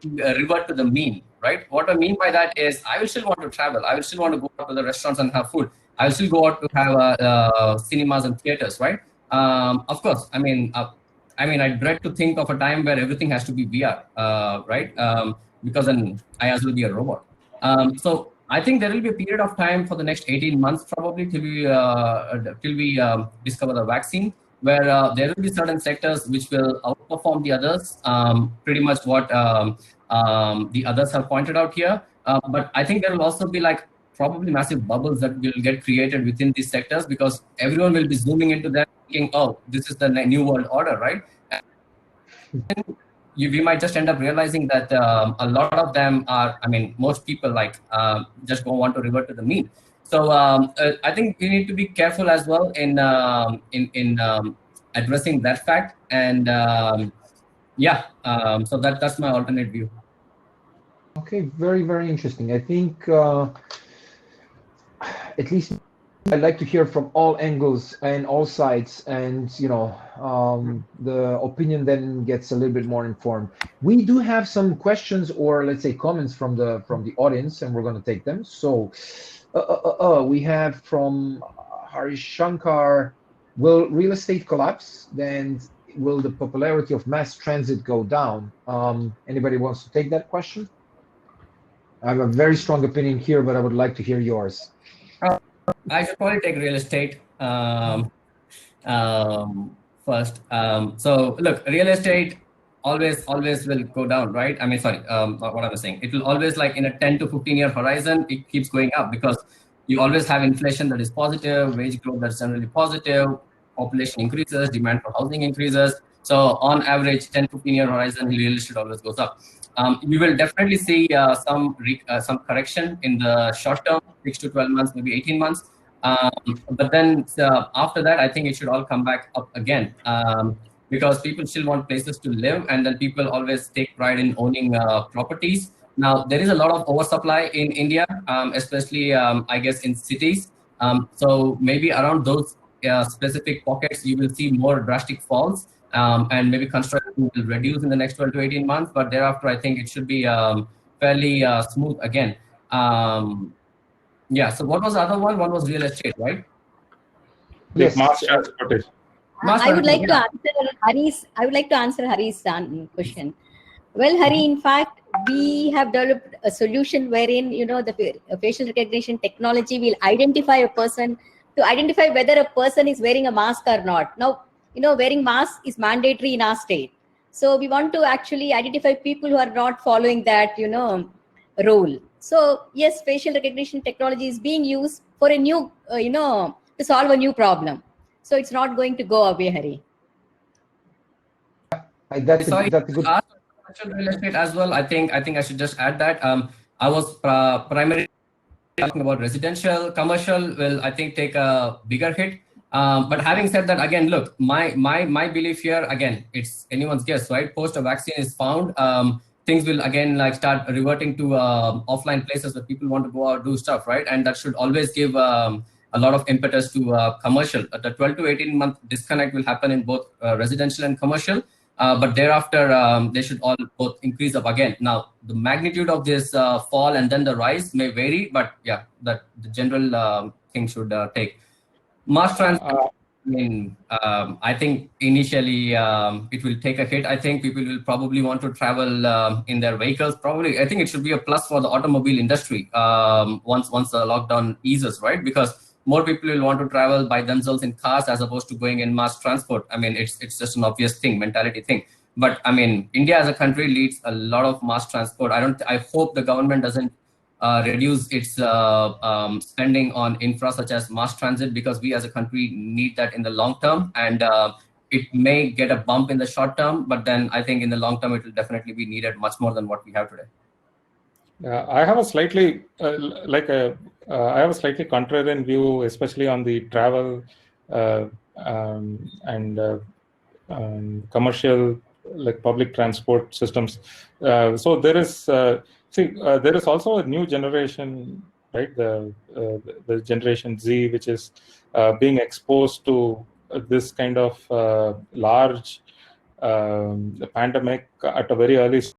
revert to the mean, right? What I mean by that is I will still want to travel. I will still want to go out to the restaurants and have food. I will still go out to have cinemas and theaters, right? Of course, I dread to think of a time where everything has to be VR, right? Because then I as will be a robot. So I think there will be a period of time for the next 18 months, probably till we discover the vaccine, where there will be certain sectors which will outperform the others, pretty much what the others have pointed out here. But I think there will also be like probably massive bubbles that will get created within these sectors, because everyone will be zooming into them thinking, oh, this is the new world order, right? We might just end up realizing that a lot of them are, most people just don't want to revert to the mean. So I think we need to be careful as well in addressing that fact. And so that's my alternate view. Okay, very, very interesting. I think at least I'd like to hear from all angles and all sides, and the opinion then gets a little bit more informed. We do have some questions, or let's say comments from the audience, and we're going to take them. So we have from Harish Shankar: will real estate collapse? Then will the popularity of mass transit go down? Anybody wants to take that question? I have a very strong opinion here, but I would like to hear yours. I should probably take real estate first. So look, real estate always will go down, right? What I was saying, it will always, like in a 10 to 15 year horizon, it keeps going up, because you always have inflation that is positive, wage growth that's generally positive, population increases, demand for housing increases. So on average, 10 to 15 year horizon, real estate always goes up. You will definitely see some correction in the short term, 6 to 12 months, maybe 18 months. But then after that, I think it should all come back up again, because people still want places to live, and then people always take pride in owning properties. Now, there is a lot of oversupply in India, especially, I guess, in cities. So maybe around those specific pockets, you will see more drastic falls. And maybe construction will reduce in the next 12 to 18 months, but thereafter, I think it should be fairly smooth again. So what was the other one? One was real estate, right? Yes. Mass transportation. I would like to answer Hari's question. Well, Hari, in fact, we have developed a solution wherein, the facial recognition technology will identify a person, to identify whether a person is wearing a mask or not. Now, wearing mask is mandatory in our state. So we want to actually identify people who are not following that, role. So yes, facial recognition technology is being used for a new, to solve a new problem. So it's not going to go away, Hari. That's a good. Real estate as well. I think I should just add that I was primarily talking about residential. Commercial will, I think, take a bigger hit. But having said that, again, look, my belief here, again, it's anyone's guess, right? Post a vaccine is found, things will again start reverting to offline places where people want to go out, do stuff, right? And that should always give a lot of impetus to commercial. The 12 to 18 month disconnect will happen in both residential and commercial. But thereafter, they should all both increase up again. Now, the magnitude of this fall and then the rise may vary, but yeah, the general thing should take. Mass transit, I think initially it will take a hit. I think people will probably want to travel in their vehicles. Probably, I think it should be a plus for the automobile industry once the lockdown eases, right? Because more people will want to travel by themselves in cars as opposed to going in mass transport. It's just an obvious thing, mentality thing. But India as a country leads a lot of mass transport. I hope the government doesn't reduce its spending on infra such as mass transit, because we as a country need that in the long term. And it may get a bump in the short term, but then I think in the long term, it will definitely be needed much more than what we have today. I have a slightly I have a slightly contrarian view, especially on the travel and commercial, like public transport systems. So there is there is also a new generation, right? The Generation Z, which is being exposed to this kind of large pandemic at a very early stage.